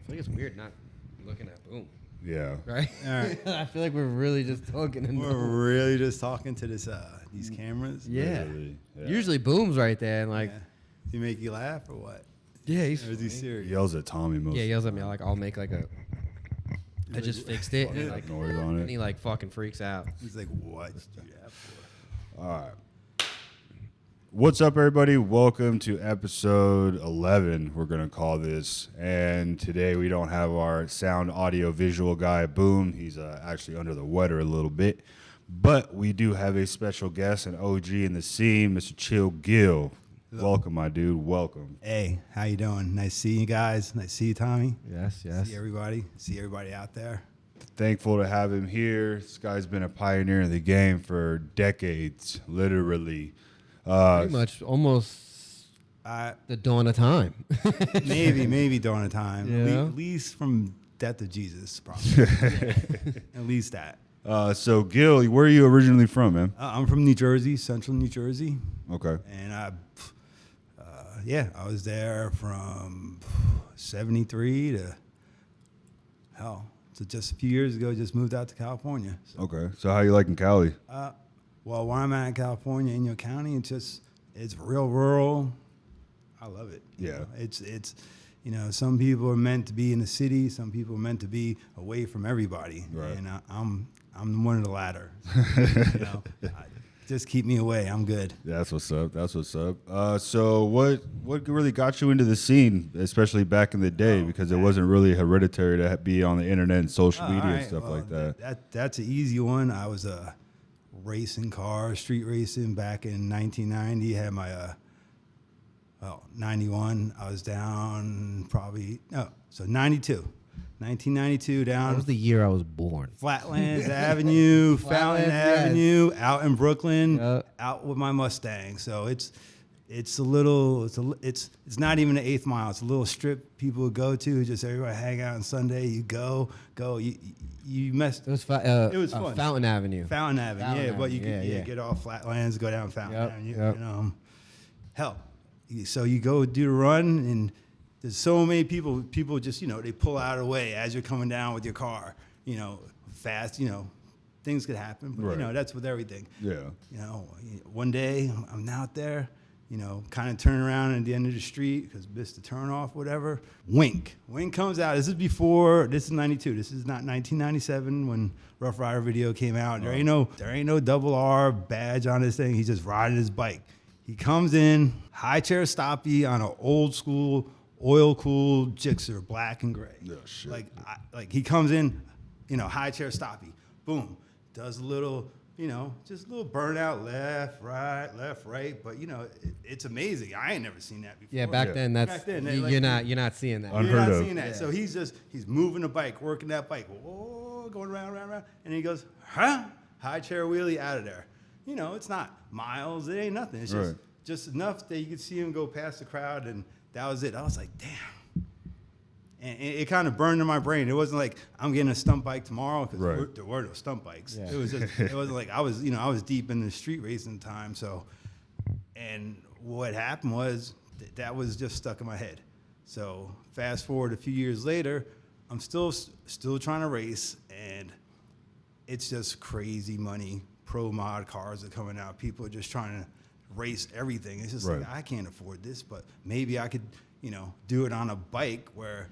feel like it's weird not looking at Boom. Yeah. Right? All right. I feel like we're really just talking. We're really just talking to this these cameras. Yeah. Literally, yeah. Usually Boom's right there and like. Yeah. Does he make you laugh or what? Yeah, he's. Or is he serious? He yells at Tommy most. Yeah, he yells at me. I'll make like a. I just fixed it. And, like, noise on and it. he like fucking freaks out. He's like, what? Did you do that for? All right. What's up, everybody? Welcome to episode 11, we're going to call this. And today we don't have our sound, audio, visual guy, Boom. He's actually under the weather a little bit. But we do have a special guest, an OG in the scene, Mr. Chillgil. Welcome, my dude. Welcome. Hey, how you doing? Nice seeing you guys. Nice to see you, Tommy. Yes. See everybody. See everybody out there. Thankful to have him here. This guy's been a pioneer in the game for decades, literally. Pretty much almost the dawn of time. maybe dawn of time. Yeah. At least from death of Jesus, probably. At least that. So, Gil, where are you originally from, man? I'm from New Jersey, central New Jersey. Okay. And I was there from 73 to hell. So just a few years ago, just moved out to California. So, Okay. So, how you liking Cali? well, where I'm at in California, in your county, it's real rural. I love it. You Yeah. know, it's some people are meant to be in the city, some people are meant to be away from everybody. Right. And I'm one of the latter. Just keep me away. I'm good. That's what's up. So, what really got you into the scene, especially back in the day, because it wasn't really hereditary to be on the internet and social media and stuff like that. That's an easy one. I was racing cars, street racing back in 1990. Had my 91. I was down 92. 1992 down. That was the year I was born. Flatlands Avenue, Fountain Avenue, out in Brooklyn, Yep. out with my Mustang. So it's not even an eighth mile. It's a little strip people go to. Just everybody hang out on Sunday. You go. You messed. It was It was fun. Fountain Avenue. Fountain Avenue, but you Avenue, could get off Flatlands, go down Fountain Yep, Avenue. yep. Hell. So you go do the run, and there's so many people just, they pull out of the way as you're coming down with your car, fast, things could happen, but, Right. that's with everything. Yeah. One day I'm out there, kind of turn around at the end of the street because missed the turn off, whatever. Wink comes out. This is 92. This is not 1997 when Rough Rider video came out. There ain't no double R badge on this thing. He's just riding his bike. He comes in, high chair stoppy on an old school oil-cooled Gixxer, black and gray. Oh, shit. Like he comes in, high chair stoppy. Boom. Does a little, just a little burnout left, right. But, it's amazing. I ain't never seen that before. Yeah, back then you're not seeing that. Unheard You're not of. seeing that. Yeah. So he's moving the bike, working that bike. Whoa, going around. And he goes, huh? High chair wheelie out of there. It's not miles. It ain't nothing. It's Right. just enough that you could see him go past the crowd, and that was it. I was like, damn. And it kind of burned in my brain. It wasn't like I'm getting a stunt bike tomorrow because Right. there were no stunt bikes. Yeah. It was just, it wasn't like I was deep in the street racing time. So, and what happened was that was just stuck in my head. So fast forward a few years later, I'm still trying to race, and it's just crazy money. Pro mod cars are coming out. People are just trying to race everything. It's just Right. like, I can't afford this, but maybe I could, do it on a bike where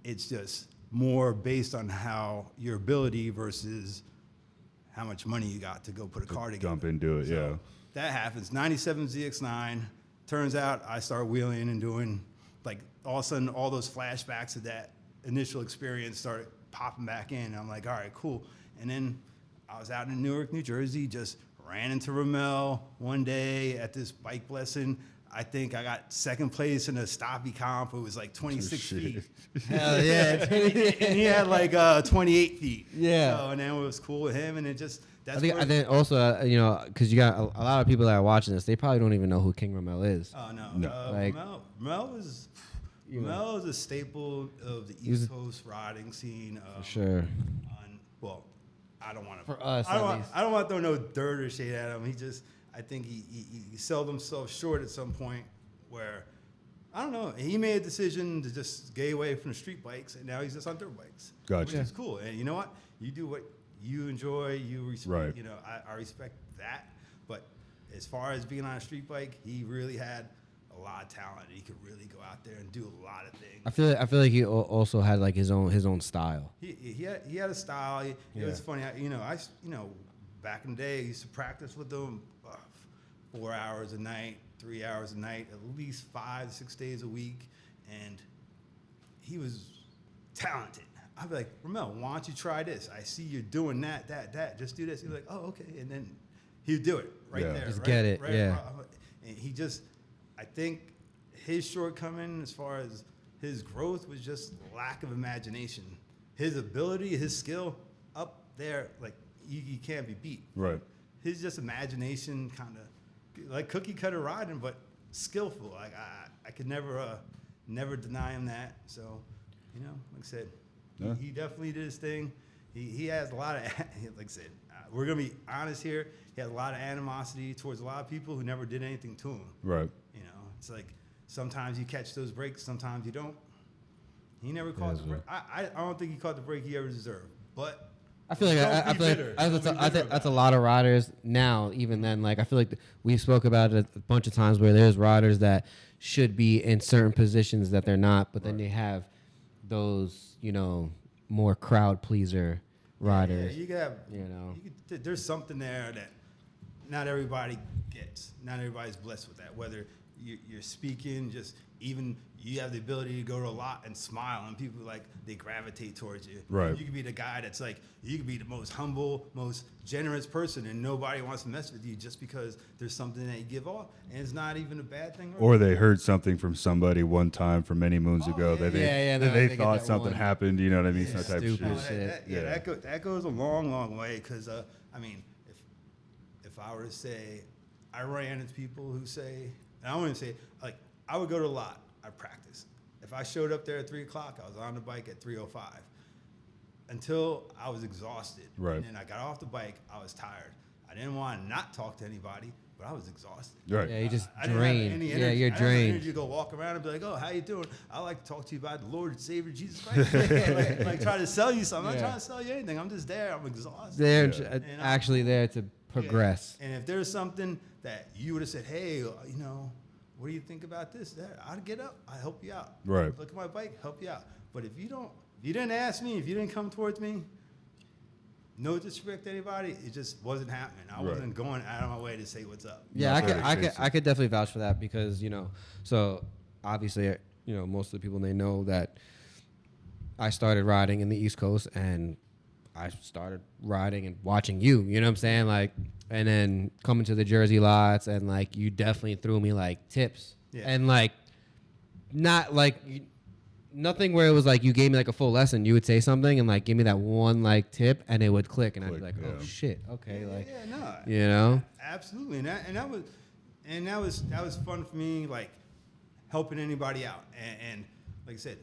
it's just more based on how your ability versus how much money you got to go put a car together. Jump into it, yeah. That happens. 97 ZX9. Turns out I start wheeling and doing, like, all of a sudden all those flashbacks of that initial experience started popping back in. I'm like, all right, cool. And then I was out in Newark, New Jersey, just ran into Ramel one day at this bike lesson. I think I got second place in a stoppy comp. It was like 26 feet. Hell yeah. And he had like 28 feet. Yeah. So, and then it was cool with him, and it just, that's I think, where- and then also, because you got a lot of people that are watching this, they probably don't even know who King Ramel is. Oh, no. No. Like- Ramel is a staple of the East Coast riding scene. For sure. Well, I don't want to. For us, I don't at want. least. I don't want to throw no dirt or shade at him. I think he sold himself short at some point where I don't know. He made a decision to just get away from the street bikes, and now he's just on dirt bikes. Gotcha. Which is cool. And you know what? You do what you enjoy. You respect. Right. You know, I respect that. But as far as being on a street bike, he really had a lot of talent. He could really go out there and do a lot of things. I feel like he also had like his own style. He had a style. It was funny. Back in the day, I used to practice with him 4 hours a night, 3 hours a night, at least 5 to 6 days a week, and he was talented. I'd be like, Ramel, why don't you try this? I see you're doing that. Just do this. He'd be like, oh, okay, and then he'd do it right there. Just right, get it, right, yeah. And he just, I think his shortcoming as far as his growth was just lack of imagination. His ability, his skill, up there, like you can't be beat. Right. His just imagination, kind of like cookie cutter riding, but skillful. Like I could never deny him that. So, like I said, Yeah. he definitely did his thing. He has a lot of, like I said, we're gonna be honest here. He has a lot of animosity towards a lot of people who never did anything to him. Right. It's like sometimes you catch those breaks, sometimes you don't. He never caught the break. I don't think he caught the break he ever deserved. But I feel like that's a lot of riders now. Even then, like I feel like we spoke about it a bunch of times where there's riders that should be in certain positions that they're not, but then they have those, more crowd pleaser riders. Yeah, you have, there's something there that not everybody gets. Not everybody's blessed with that. Whether you're speaking, just even you have the ability to go to a lot and smile, and people they gravitate towards you. Right. You could be the guy that's you could be the most humble, most generous person, and nobody wants to mess with you just because there's something that you give off, and it's not even a bad thing. Or they heard something from somebody one time from many moons ago that they thought something happened. You know what I mean? Some type of shit. That goes a long, long way. Because if I were to say, I ran into people who say, and I wouldn't say I would go to a lot. I practice. If I showed up there at 3 o'clock, I was on the bike at 3:05 until I was exhausted. Right. And then I got off the bike. I was tired. I didn't want to not talk to anybody, but I was exhausted. Right. Yeah, you just I didn't have drained. any Yeah, energy. you're I didn't have drained. energy to go walk around and be like, "Oh, how you doing? I like to talk to you about the Lord and Savior Jesus Christ." like try to sell you something. I'm not trying to sell you anything. I'm just there. I'm exhausted. They're actually there to progress. Yeah. And if there's something that you would have said, "Hey, what do you think about this?" That I'd get up. I help you out. Right. Look at my bike. Help you out. But if you didn't ask me, if you didn't come towards me, no disrespect to anybody, it just wasn't happening. I wasn't going out of my way to say what's up. Yeah, I could definitely vouch for that because so obviously most of the people they know that I started riding in the East Coast and I started riding and watching you. You know what I'm saying? And then coming to the Jersey lots and you definitely threw me tips and not nothing where it was you gave me a full lesson. You would say something and give me that one tip and it would click and I'd be like, oh shit, okay, absolutely, and that was fun for me, helping anybody out, and like I said,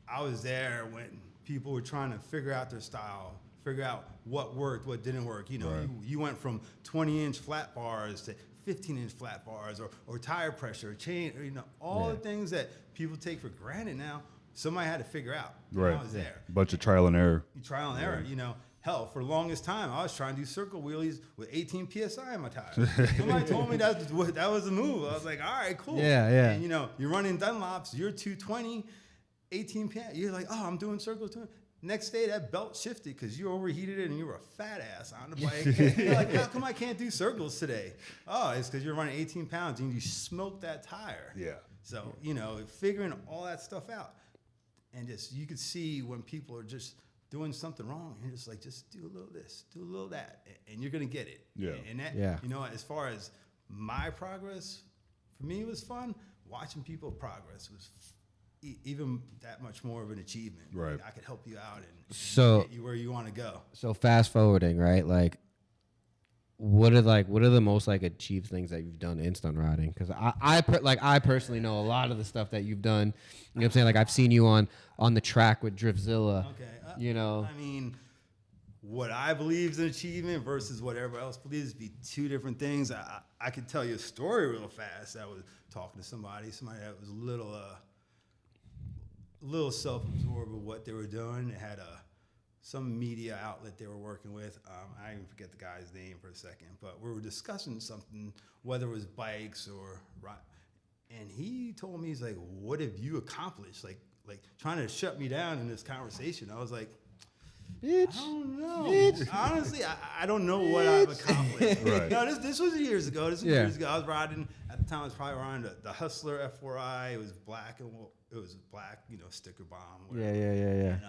I was there when people were trying to figure out their style, figure out what worked, what didn't work. You went from 20-inch flat bars to 15-inch flat bars, or tire pressure, chain, all the things that people take for granted now. Somebody had to figure out. Right. I was there. Bunch of trial and error. Trial and error. Hell, for the longest time, I was trying to do circle wheelies with 18 psi in my tires. Somebody told me that was the move. I was like, all right, cool. Yeah. And you're running Dunlops, you're 220, 18 psi. You're like, oh, I'm doing circles too. Next day, that belt shifted because you overheated it and you were a fat ass on the bike. You're like, how come I can't do circles today? Oh, it's because you're running 18 pounds and you smoked that tire. Yeah. So, figuring all that stuff out. And you could see when people are just doing something wrong, and you're just do a little this, do a little that, and you're going to get it. Yeah. And that, as far as my progress, for me, it was fun. Watching people progress was even that much more of an achievement. Right. I could help you out and get you where you want to go. So fast forwarding, right? What are the most achieved things that you've done in stunt riding? Because I personally know a lot of the stuff that you've done. You know what I'm saying? I've seen you on the track with Driftzilla. Okay. I mean, what I believe is an achievement versus what everybody else believes be two different things. I could tell you a story real fast. I was talking to somebody that was a little self-absorbed with what they were doing. They had some media outlet they were working with. I even forget the guy's name for a second, but we were discussing something, whether it was bikes or and he told me, he's like, "What have you accomplished?" Like trying to shut me down in this conversation. I was like, Bitch. I don't know. Bitch. Honestly, I don't know what I've accomplished. Right. No, this was years ago. I was riding, at the time I was probably riding the Hustler F4i. It was black, sticker bomb. Whatever. Yeah. And,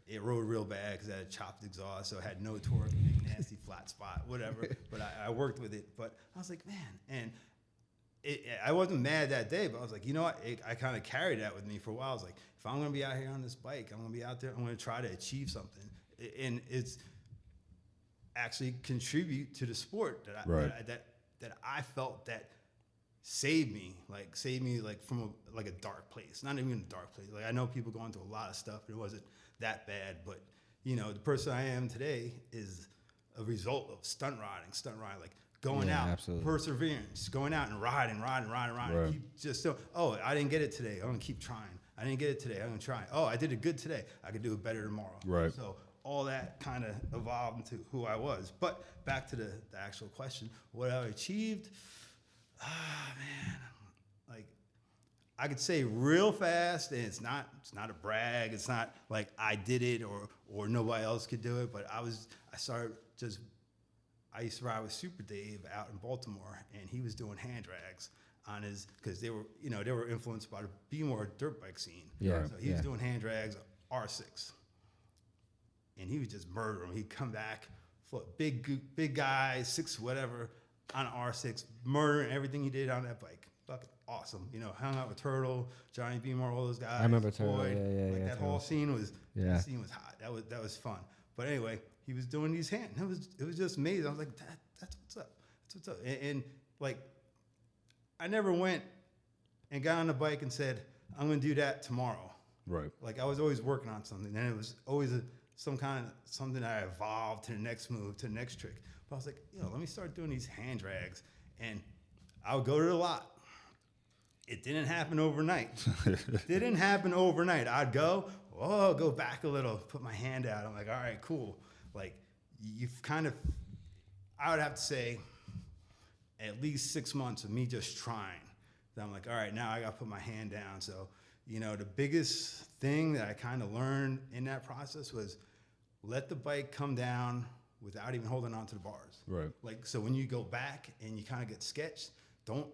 it rode real bad because it had a chopped exhaust, so it had no torque, big nasty flat spot, whatever. But I worked with it. But I was like, man, and I wasn't mad that day, but I was like, you know what? I kind of carried that with me for a while. I was like, if I'm going to be out here on this bike, I'm going to be out there, I'm going to try to achieve something. And it's actually contribute to the sport that I felt that saved me from a dark place. Not even a dark place. Like, I know people going through a lot of stuff. It wasn't that bad, but the person I am today is a result of stunt riding, like going out, absolutely. Perseverance, going out and riding. Right. Keep just I didn't get it today. I'm gonna keep trying. I didn't get it today. I'm gonna try. Oh, I did it good today. I could do it better tomorrow. Right. So all that kind of evolved into who I was. But back to the actual question, what I achieved, man, like I could say real fast, and it's not a brag. It's not like I did it or nobody else could do it. But I used to ride with Super Dave out in Baltimore, and he was doing hand drags on his, because they were influenced by the B-more dirt bike scene. Yeah. So he was doing hand drags R6, and he was just murdering them. He'd come back, big guy, 6 whatever, on an R6, murdering everything he did on that bike. Fucking awesome. Hung out with Turtle, Johnny B-more, all those guys. I remember Turtle. Boyd. Yeah. That whole scene was Yeah. hot. That was fun. But anyway, he was doing these hands. It was just amazing. I was like, that's what's up. That's what's up. And like, I never went and got on the bike and said, I'm going to do that tomorrow. Right. Like, I was always working on something. And it was always something that I evolved to the next move, to the next trick. But I was like, let me start doing these hand drags. And I would go to the lot. It didn't happen overnight. I'd go back a little, put my hand out. I'm like, all right, cool. Like, I would have to say at least 6 months of me just trying. Then I'm like, all right, now I got to put my hand down. So, the biggest thing that I kind of learned in that process was let the bike come down without even holding on to the bars. Right. Like, so when you go back and you kind of get sketched, I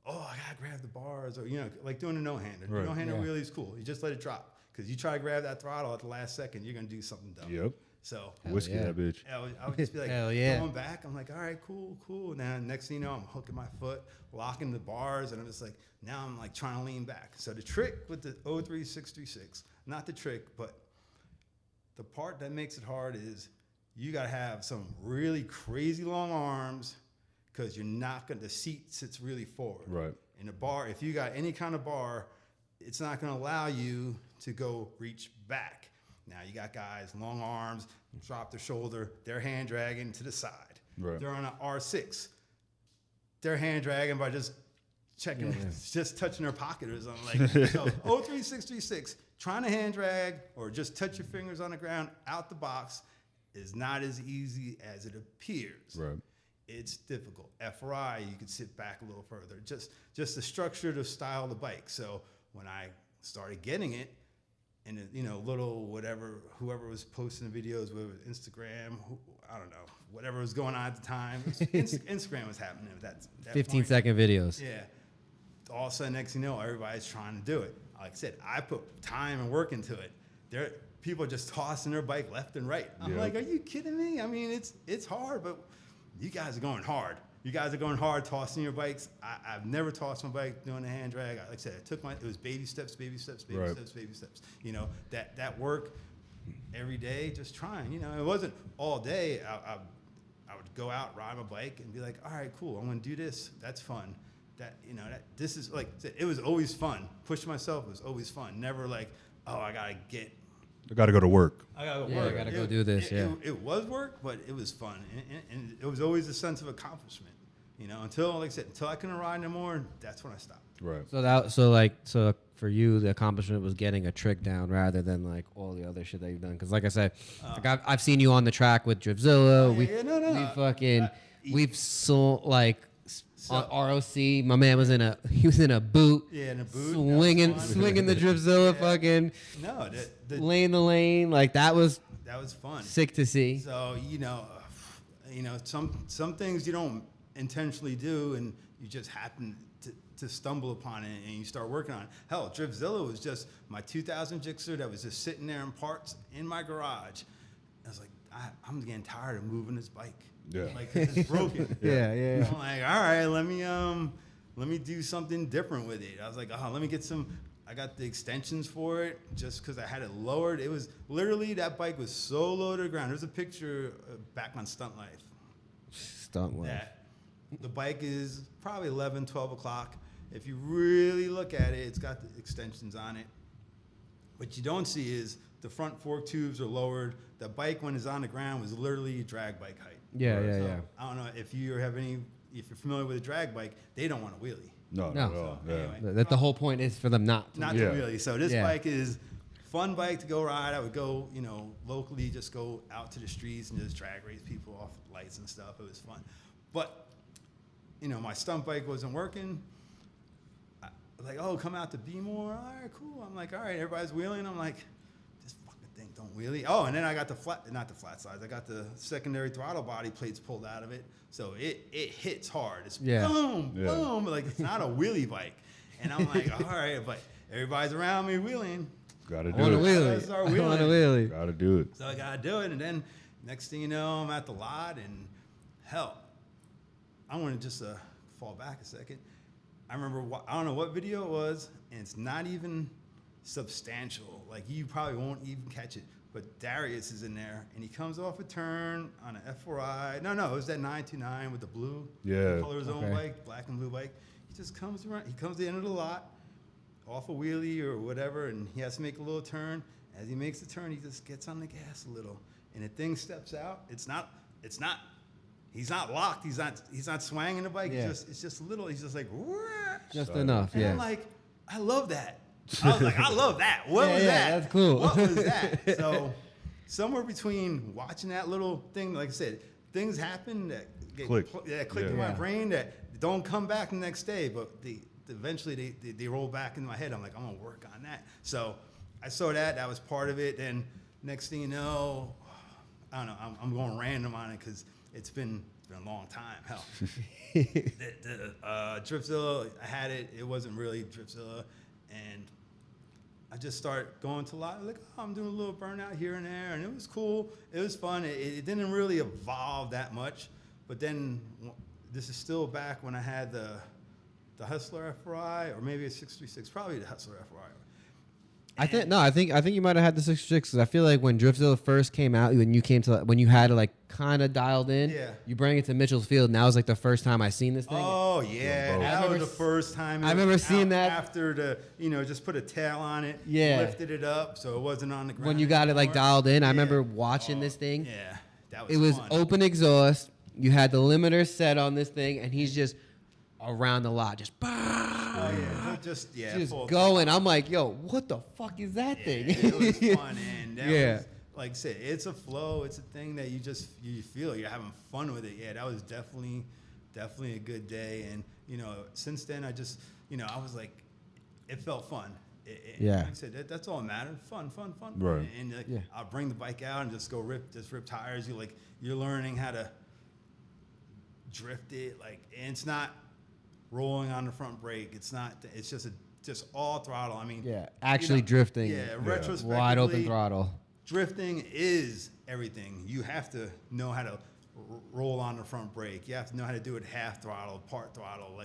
gotta grab the bars, or like doing a no-hander. Right. No-hander really is cool. You just let it drop, because you try to grab that throttle at the last second, you're gonna do something dumb. Yep. So Whiskey yeah. that bitch. I would just be like, Hell yeah. going back. I'm like, all right, cool. And then next thing you know, I'm hooking my foot, locking the bars, and I'm just like, now I'm like trying to lean back. So the trick with the 03636, not the trick, but the part that makes it hard is you gotta have some really crazy long arms, because the seat sits really forward. Right. And the bar, if you got any kind of bar, it's not gonna allow you to go reach back. Now you got guys, long arms, drop their shoulder, they're hand dragging to the side. Right. They're on an R6. They're hand dragging by just checking, just touching their pocket or something. Like, so 03636, trying to hand drag or just touch your fingers on the ground out the box is not as easy as it appears. Right. It's difficult. FRI, you can sit back a little further. Just the structure, the style of the bike. So when I started getting it, and whoever was posting the videos, whether it was Instagram, I don't know, whatever was going on at the time. Instagram was happening at that 15-second videos. Yeah. All of a sudden, next thing you know, everybody's trying to do it. Like I said, I put time and work into it. People are just tossing their bike left and right. I'm like, are you kidding me? I mean, it's hard, but you guys are going hard. You guys are going hard tossing your bikes. I've never tossed my bike doing a hand drag. Like I said, it was baby steps. That work every day, just trying. It wasn't all day. I would go out, ride my bike, and be like, all right, cool. I'm gonna do this. That's fun. This is like, it was always fun. Push myself was always fun. Never like, oh, I gotta get I got to go to work. I gotta Yeah, work. I gotta go do this, yeah. It was work, but it was fun, and it was always a sense of accomplishment. You know, until like I said, until I couldn't ride no more, that's when I stopped. Right. So for you, the accomplishment was getting a trick down rather than like all the other shit that you've done. Because like I said, like I've seen you on the track with Driftzilla. We've saw like on ROC. My man was in a boot. Yeah, in a boot. swinging the Driftzilla, fucking laying the lane. Like that was fun. sick to see. So some things you don't intentionally do, and you just happen to stumble upon it, and you start working on it. Hell, Driftzilla was just my 2000 Gixxer that was just sitting there in parts in my garage. I was like, I'm getting tired of moving this bike. Yeah. Like, 'cause it's broken. Yeah. I'm like, all right, let me do something different with it. I was like, let me get some. I got the extensions for it just because I had it lowered. It was literally, that bike was so low to the ground. There's a picture back on Stunt Life. That the bike is probably 11, 12 o'clock. If you really look at it, it's got the extensions on it. What you don't see is the front fork tubes are lowered. The bike, when it's on the ground, was literally drag bike height. Yeah. I don't know if you're familiar with a drag bike, they don't want a wheelie. No. So, anyway. That the whole point is for them not to. To wheelie. So this bike is fun bike to go ride. I would go, locally, just go out to the streets and just drag race people off lights and stuff. It was fun. But, my stunt bike wasn't working. I was like, oh, come out to B-more. All right, cool. I'm like, all right, everybody's wheeling. I'm like, this fucking thing don't wheelie. Oh, and then I got not the flat sides. I got the secondary throttle body plates pulled out of it. So it hits hard. It's boom, boom. Like, it's not a wheelie bike. And I'm like, all right, but everybody's around me wheeling. Gotta do I want a it. wheelie. I want a wheelie. Gotta do it. So I gotta do it, and then next thing you know, I'm at the lot, and hell, I want to just fall back a second. I remember, I don't know what video it was, and it's not even substantial. Like, you probably won't even catch it. But Darius is in there, and he comes off a turn on an F4i. No, it was that 929 with the blue. Yeah. Color his own bike, black and blue bike. He just comes around. He comes to the end of the lot, off a wheelie or whatever, and he has to make a little turn. As he makes the turn, he just gets on the gas a little, and the thing steps out. He's not locked. He's not swinging the bike. Yeah. It's just a little. He's just like, whoosh. Just enough. And Yeah. I'm like, I love that. I was like, I love that. What was that? That's cool. What was that? So somewhere between watching that little thing, like I said, things happen that Click. Click in my brain that don't come back the next day, but eventually they roll back into my head. I'm like, I'm gonna work on that. So I saw that was part of it. Then next thing you know, I don't know. I'm going random on it because it's been a long time. Hell, the Driftzilla, I had it. It wasn't really Driftzilla, and I just start going to a lot. Like, I'm doing a little burnout here and there, and it was cool. It was fun. It didn't really evolve that much, but then this is still back when I had the Hustler FRI, or maybe a 636, probably the Hustler FRI. I think you might have had the 666 because I feel like when Driftzilla first came out, when you had it like kind of dialed in, you bring it to Mitchell's Field, and that was like the first time I seen this thing. Oh yeah, that was the first time. I remember seeing that after just put a tail on it, lifted it up so it wasn't on the ground. When you got it like dialed in, I remember watching this thing. Yeah, that was. It was fun. open exhaust. You had the limiter set on this thing, and he's just around the lot, just. Just going. I'm like, yo, what the fuck is that thing? It was fun, and that was, like I said, it's a flow. It's a thing that you feel you're having fun with it. Yeah, that was definitely a good day. And since then I just I was like, it felt fun. Like I said, that's all that mattered. Fun. Right. And I'll bring the bike out and just rip tires. You're learning how to drift it. And it's not rolling on the front brake. It's not. It's just all throttle. I mean, actually drifting. Retrospectively, wide open throttle. Drifting is everything. You have to know how to roll on the front brake. You have to know how to do it half throttle, part throttle,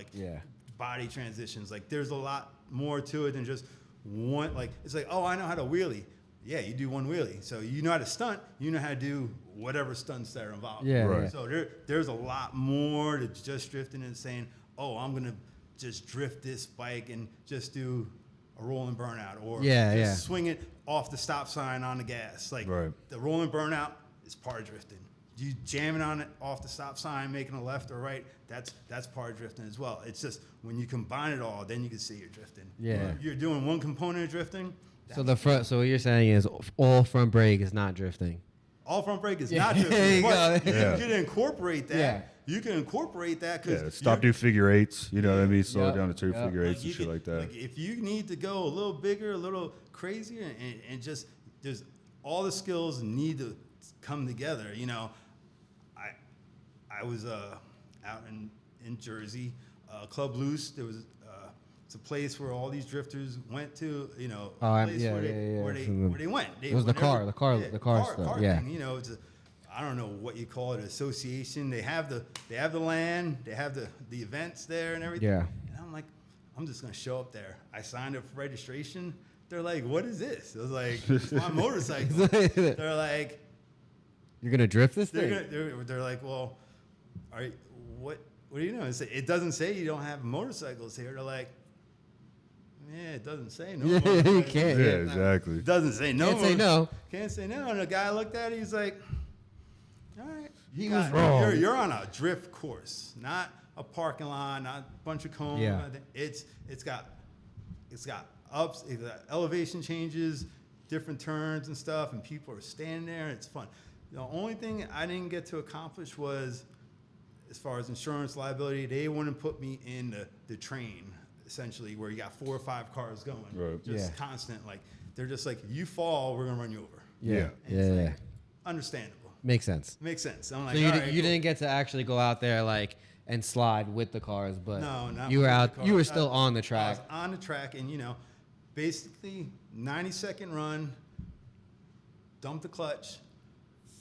body transitions. Like, there's a lot more to it than just one. Like, it's like, oh, I know how to wheelie. Yeah, you do one wheelie. So you know how to stunt. You know how to do whatever stunts that are involved. Yeah. Right. So there's a lot more to just drifting and saying, oh, I'm going to just drift this bike and just do a rolling burnout, or Yeah, swing it off the stop sign on the gas. Like Right. the rolling burnout is part of drifting. You jamming on it off the stop sign, making a left or right, that's part of drifting as well. It's just when you combine it all, then you can see you're drifting. Yeah. You're doing one component of drifting. So the front. So what you're saying is all front brake is not drifting. All front brake is Yeah. not There drifting. you But go. Yeah. you can incorporate that. Yeah. You can incorporate that Yeah, because stop do figure eights. You know what I mean? Slow Yep. it down to two Yep. figure eights you and shit can- like that. Like if you need to go a little bigger, a little crazier, and just there's all the skills need to come together. You know, I was out in Jersey, Club Loose. There was it's a place where all these drifters went to. You know, a place where they went. It was the car stuff. Yeah. Thing, you know, it's I don't know what you call it, association. They have the land, they have the events there and everything. Yeah. And I'm like, I'm just gonna show up there. I signed up for registration. They're like, what is this? I was like, it's my motorcycle. They're like, You're gonna drift this thing? they're like, well, what do you know? It doesn't say you don't have motorcycles here. They're like, yeah, it doesn't say no. Yeah, you motorcycles. can't. Yeah, Yeah. exactly. It doesn't say no. Can't say no. Can't say no. And the guy looked at it. He's like, all right. He was wrong. You're on a drift course, not a parking lot, not a bunch of cones. Yeah. It's got ups, it's got elevation changes, different turns and stuff, and people are standing there, and it's fun. The only thing I didn't get to accomplish was, as far as insurance liability, they wouldn't put me in the train, essentially, where you got 4 or 5 cars going. Right. Just Yeah. constant. Like, they're just like, if you fall, we're going to run you over. Yeah. And it's Yeah. like, understandable. Makes sense. Makes sense. I'm like, So you, all di- right, you cool. didn't get to actually go out there like and slide with the cars, but No, not you were with the out. car. You were still on the I track. was on the track, and basically 90-second run, dump the clutch,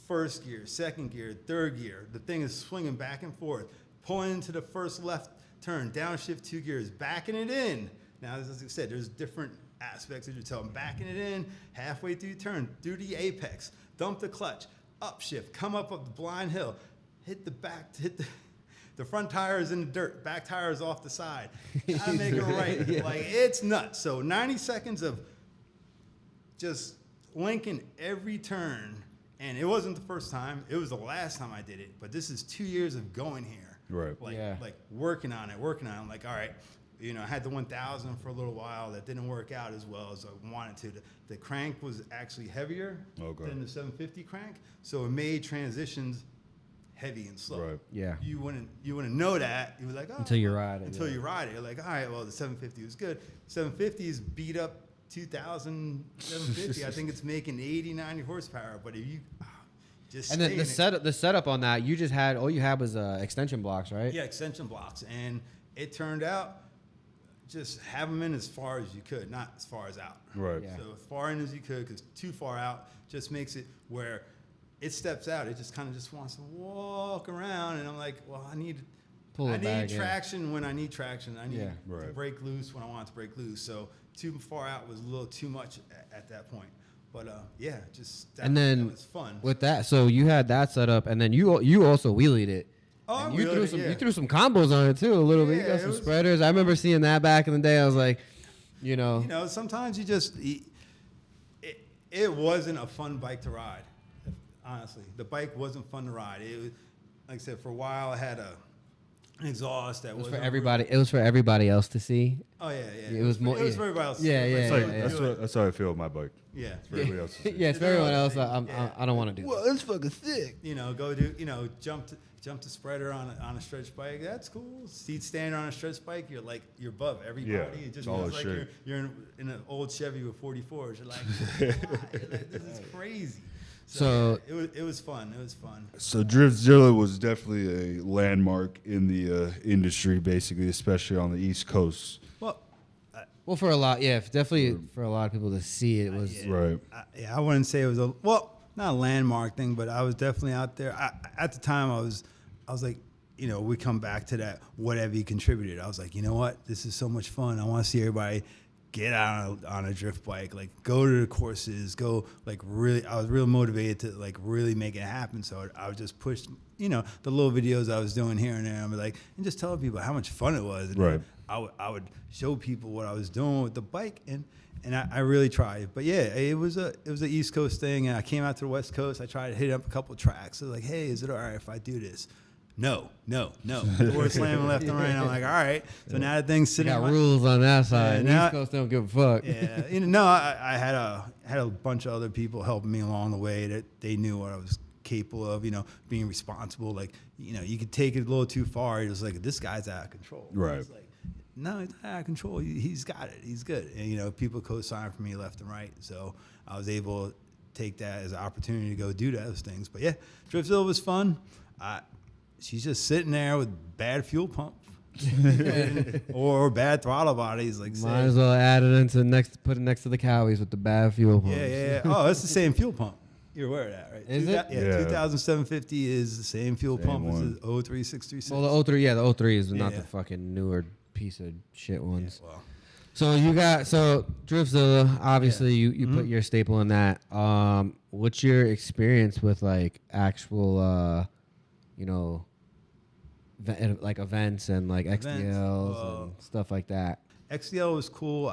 first gear, second gear, third gear. The thing is swinging back and forth, pulling into the first left turn, downshift 2 gears, backing it in. Now, as I said, there's different aspects that you're telling. Backing it in, halfway through turn, through the apex, dump the clutch, upshift, come up the blind hill, hit the front tire is in the dirt, back tire is off the side. Gotta make it right. Yeah. Like, it's nuts. So 90 seconds of just linking every turn. And it wasn't the first time. It was the last time I did it. But this is 2 years of going here. Right. Like working on it. I'm like, all right. I had the 1000 for a little while. That didn't work out as well as I wanted to. The crank was actually heavier than the 750 crank. So it made transitions heavy and slow. Right. Yeah. You wouldn't know that. You were like, oh, Until you ride it, Until yeah. you ride it. You're like, all right, well, the 750 was good. 750 is beat up 2000 750. I think it's making 80, 90 horsepower. But if you just And then stay the in it- the setup on that, all you had was extension blocks, right? Yeah, extension blocks. And it turned out just have them in as far as you could, not as far as out. Right. Yeah. So as far in as you could, because too far out just makes it where it steps out. It just kind of just wants to walk around. And I'm like, well, I need traction when I need traction. I need Yeah. to Right. break loose when I want to break loose. So too far out was a little too much at that point. But yeah, just that, And then that was fun. with that, so you had that set up, and then you also wheelied it. Oh, And I you wheeled threw it, some yeah. you threw some combos on it too a little bit. You Yeah, got it some was- spreaders. I remember seeing that back in the day. I was like, Sometimes you just it wasn't a fun bike to ride. Honestly, the bike wasn't fun to ride. It was, like I said, for a while I had an exhaust that it was wasn't for everybody. It was for everybody else to see. Oh yeah. It was more- It was yeah. for everybody else. Yeah, yeah, It's like, yeah. that's how I feel with my bike. Yeah. For everybody else. to see. Yeah, it's for everyone else. Yeah. I don't want to do. Well, that. it's fucking sick. Go do jump to spreader on a stretch bike. That's cool. Seat stand on a stretch bike. You're above everybody. Yeah, It just all feels the like shit. you're in an old Chevy with 44s. You're like, wow, this is crazy. So yeah, it was fun. It was fun. So Driftzilla was definitely a landmark in the industry, basically, especially on the East Coast. well, for a lot, definitely for a lot of people to see it was. Right. I wouldn't say it was not a landmark thing, but I was definitely out there. At the time, I was like, we come back to that whatever you contributed. I was like, you know what, this is so much fun. I want to see everybody get out on a drift bike, like go to the courses, go like really. I was real motivated to like really make it happen. So I would just push, the little videos I was doing here and there, and just tell people how much fun it was. And right. I would show people what I was doing with the bike, and I really tried. But yeah, it was an East Coast thing, and I came out to the West Coast. I tried to hit up a couple of tracks. I was like, hey, is it all right if I do this? No. Door slamming left and right. And I'm like, all right. So now the thing's sitting. Got rules on that side. Yeah, East Coast don't give a fuck. Yeah, I had a bunch of other people helping me along the way that they knew what I was capable of. Being responsible. Like, you could take it a little too far. You're just like, this guy's out of control. Right. It's like, no, he's not out of control. He's got it. He's good. And people co-sign for me left and right. So I was able to take that as an opportunity to go do those things. But yeah, Driftzilla was fun. She's just sitting there with bad fuel pump or bad throttle bodies. Like, might as well add it put it next to the Cowies with the bad fuel pumps. Yeah. Oh, it's the same fuel pump. You're aware of that, right? Is it? Yeah, 2750 is the same fuel pump as the 03636. Well, the 03, the 03 is not the fucking newer piece of shit ones. Yeah, well. So you got Driftzilla. Obviously, you put your staple in that. What's your experience with like actual, like events and like XDLs and stuff like that? XDL was cool.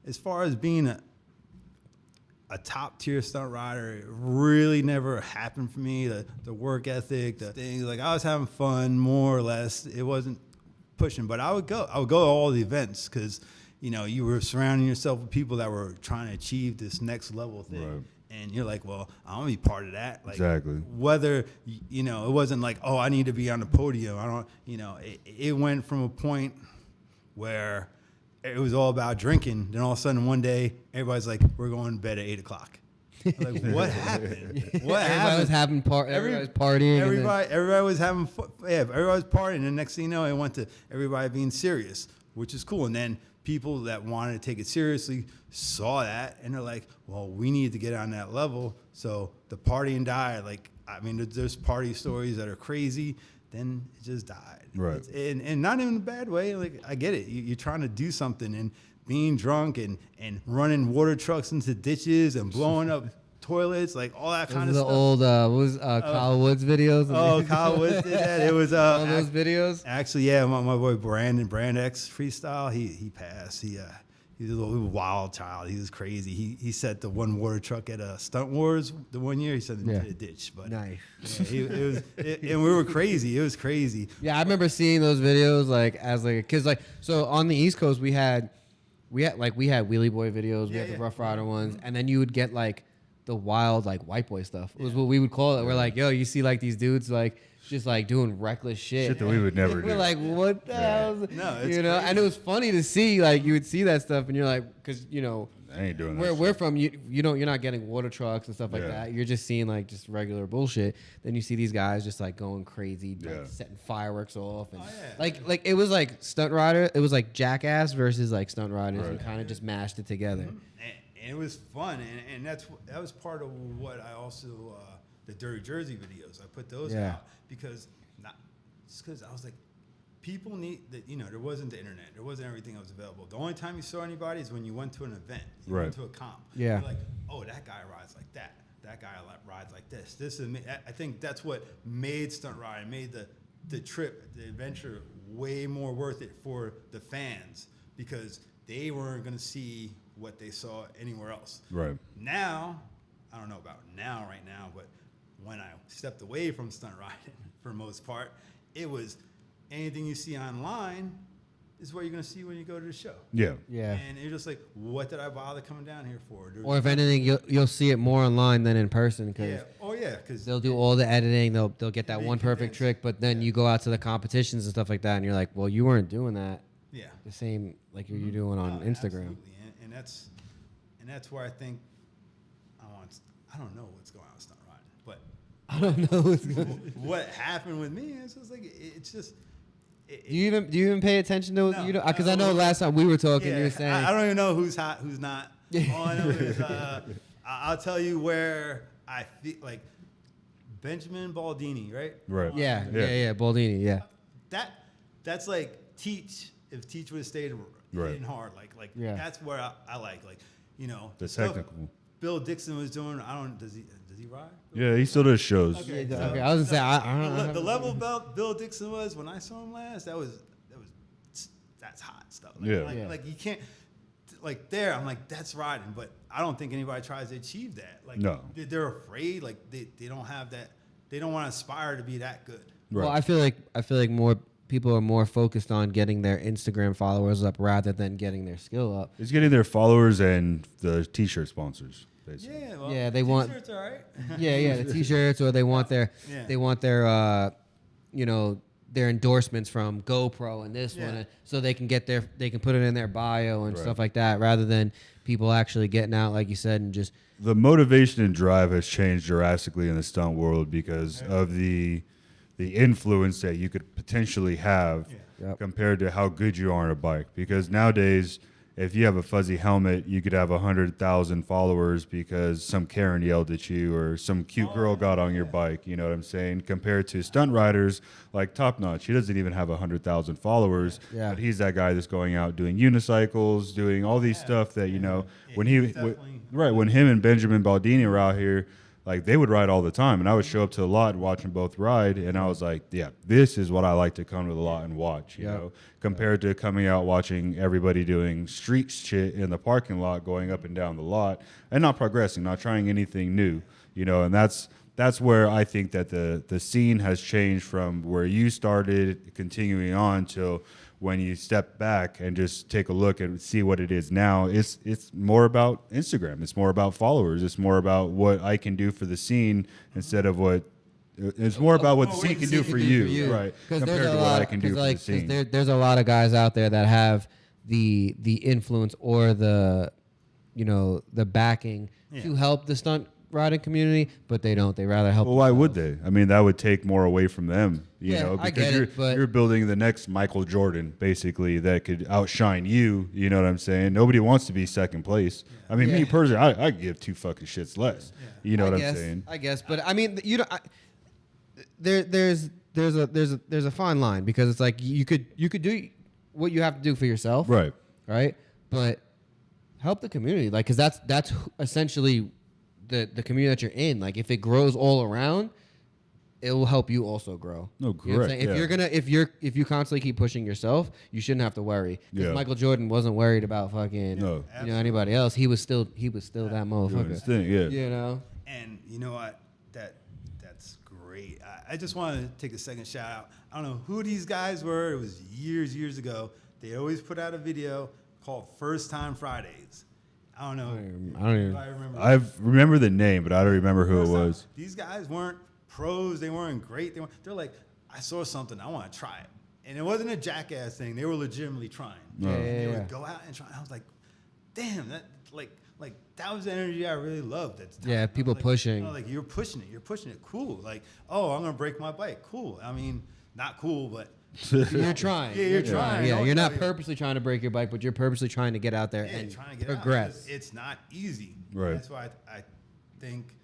As far as being a top tier stunt rider, it really never happened for me. The work ethic, the things, like I was having fun more or less. It wasn't pushing, but I would go to all the events because you were surrounding yourself with people that were trying to achieve this next level thing. Right. And you're like, well, I want to be part of that. Like, exactly. Whether, it wasn't like, oh, I need to be on the podium. It went from a point where it was all about drinking. Then all of a sudden one day, everybody's like, we're going to bed at 8 o'clock. Like, what happened? Everybody was partying. Everybody was having fun. Yeah, everybody was partying. And the next thing you know, it went to everybody being serious, which is cool. And then people that wanted to take it seriously saw that, and they're like, well, we need to get on that level. So the partying died. Like, there's party stories that are crazy. Then it just died. Right. And not in a bad way. Like, I get it. You're trying to do something, and being drunk and running water trucks into ditches and blowing up toilets, like all that kind of stuff. The old Kyle Woods videos. Oh, Kyle Woods did that. It was all those videos. Actually, yeah, my boy Brand X Freestyle, he passed. He was a little wild child. He was crazy. He set the one water truck at Stunt Wars the one year. He set it into the ditch. But nice. Yeah, and we were crazy. It was crazy. Yeah, I remember seeing those videos like as like a kid. Like, so on the East Coast, we had Wheelie Boy videos. We had the Rough Rider ones, and then you would get like the wild like white boy stuff. It was what we would call it. We're like, yo, you see like these dudes like just like doing reckless shit that we would never do. We're like, what the hell? No, it's crazy. And it was funny to see, like, you would see that stuff and you're like, because I ain't doing where that we're shit. from, you're not getting water trucks and stuff like that. You're just seeing like just regular bullshit. Then you see these guys just like going crazy, like setting fireworks off, and like it was like Stunt Rider. It was like Jackass versus like Stunt Riders, and kind of just mashed it together. And it was fun, and that was part of what I also the Dirty Jersey videos. I put those out because I was like, people need that. There wasn't the internet, there wasn't everything that was available. The only time you saw anybody is when you went to an event, you went to a comp. Yeah, you're like, oh, that guy rides like that. That guy rides like this. This is. I think that's what made stunt riding, made the trip, the adventure, way more worth it for the fans because they weren't going to see what they saw anywhere else. Right. Now, I don't know about right now, but when I stepped away from stunt riding for the most part, it was anything you see online is what you're going to see when you go to the show. Yeah. Yeah. And you're just like, what did I bother coming down here for? Or if anything, you'll see it more online than in person because they'll do all the editing. They'll get that one perfect trick, but then you go out to the competitions and stuff like that, and you're like, well, you weren't doing that. Yeah. The same like you're doing on Instagram. Absolutely. And that's where I think I don't know what's going on with stunt riding, but I don't know what's going on. What happened with me is just like it's just. Do you even pay attention to it? Because I know last time we were talking, you were saying I don't even know who's hot, who's not. All I know is I'll tell you where I feel like Benjamin Baldini, right? Right. Yeah, Baldini, yeah. That's like Teach. If Teach would have stayed Right. hitting hard. Yeah. That's where I like, The stuff technical. Bill Dixon was doing. does he ride? Yeah, he still does shows. Okay, Okay, I was gonna say I don't the level Bill Dixon was when I saw him last, that's hot stuff. Like you can't there. I'm like, that's riding, but I don't think anybody tries to achieve that. Like No. they're afraid. Like they don't have that. They don't want to aspire to be that good. Well, I feel like more people are more focused on getting their Instagram followers up rather than getting their skill up. It's getting their followers and the t-shirt sponsors, basically. Yeah, well, Yeah, they want- t-shirts, all right. Yeah, the t-shirts, or they want their their endorsements from GoPro and this one, so they can put it in their bio and stuff like that, rather than people actually getting out, like you said, and just The motivation and drive has changed drastically in the stunt world because of the influence that you could potentially have compared to how good you are on a bike. Because nowadays, if you have a fuzzy helmet, you could have 100,000 followers because some Karen yelled at you or some cute girl got on your bike. You know what I'm saying? Compared to stunt riders like Top Notch, he doesn't even have 100,000 followers. Yeah. But he's that guy that's going out doing unicycles, doing all these stuff that when when him and Benjamin Baldini are out here. Like, they would ride all the time, and I would show up to the lot and watch them both ride, and I was like, yeah, this is what I like to come to the lot and watch, you know, compared to coming out watching everybody doing street shit in the parking lot, going up and down the lot, and not progressing, not trying anything new, and that's where I think that the scene has changed from where you started, continuing on till when you step back and just take a look and see what it is now. It's more about Instagram. It's more about followers. It's more about what I can do for the scene instead of what it's more about what the scene can do for you, right? Compared to what I can do for the scene. There's a lot of guys out there that have the influence or the backing to help the stunt riding community, but they don't. They rather help. Well, why would they? I mean, that would take more away from them, you know, I because get it, but you're building the next Michael Jordan, basically, that could outshine you. You know what I'm saying? Nobody wants to be second place. I mean, me personally, I give two fucking shits less. You know what I'm saying? I guess, but I mean, there's a fine line, because it's like you could do what you have to do for yourself, right? But help the community, like, because that's essentially the community that you're in. Like, if it grows all around, it will help you also grow. No, you know what I'm correct. saying? If you constantly keep pushing yourself, you shouldn't have to worry. Because Michael Jordan wasn't worried about fucking anybody else. He was still that motherfucker. Doing his thing, yeah. You know. And you know what? That's great. I just want to take a second shout out. I don't know who these guys were. It was years ago. They always put out a video called First Time Fridays. I don't know. I don't even remember. I remember the name, but I don't remember who it was. These guys weren't pros. They weren't great. They're like, I saw something. I want to try it. And it wasn't a jackass thing. They were legitimately trying. They would go out and try. I was like, damn, that that was the energy I really loved at the time. Yeah, people pushing. Like, you're pushing it. You're pushing it. Cool. Like, oh, I'm gonna break my bike. Cool. I mean, not cool, but you're trying. Yeah, you're trying. Yeah, you're not purposely trying to break your bike, but you're purposely trying to get out there and trying to get progress. Out. It's not easy. Right. That's why I think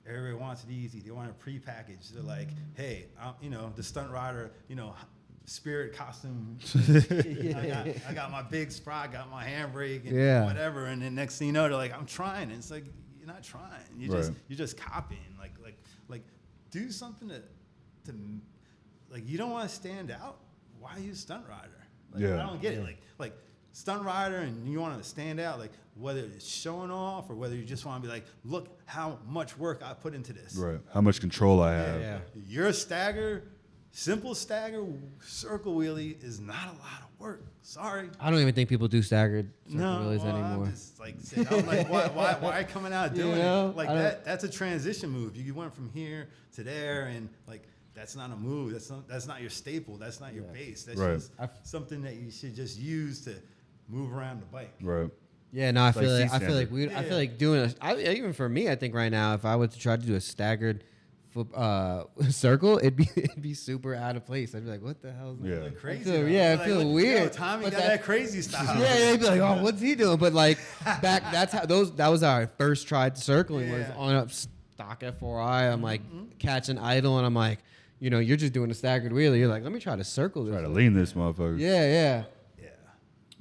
everybody wants it easy. They want it prepackaged. They're like, hey, the stunt rider, spirit costume. I got my big sprite, got my handbrake, and whatever. And then next thing you know, they're like, I'm trying. And it's like, you're not trying. You're just copying. Like do something to like, you don't want to stand out. Why are you a stunt rider? I don't get it. Like stunt rider, and you want to stand out. Like, whether it's showing off or whether you just want to be like, look how much work I put into this. Right. How much control I have. Yeah. Your simple stagger circle wheelie is not a lot of work. Sorry. I don't even think people do staggered circle No, wheelies anymore. I'm just I'm like, why coming out doing it? Like, that's a transition move. You went from here to there, and like, that's not a move. That's not your staple. That's not your base. That's just something that you should just use to move around the bike. Right. Yeah, no, I feel C-standard. like doing even for me, I think right now, if I was to try to do a staggered circle, it'd be super out of place. I'd be like, what the hell? Yeah. Crazy. I feel weird. Yo, Tommy got that crazy style. Yeah, they'd be like, oh, what's he doing? But like that was our first try to circling, was on a stock F4i. I'm like catching idle, and I'm like, you're just doing a staggered wheelie. You're like, let me try to circle this. Try to lean this motherfucker. Yeah.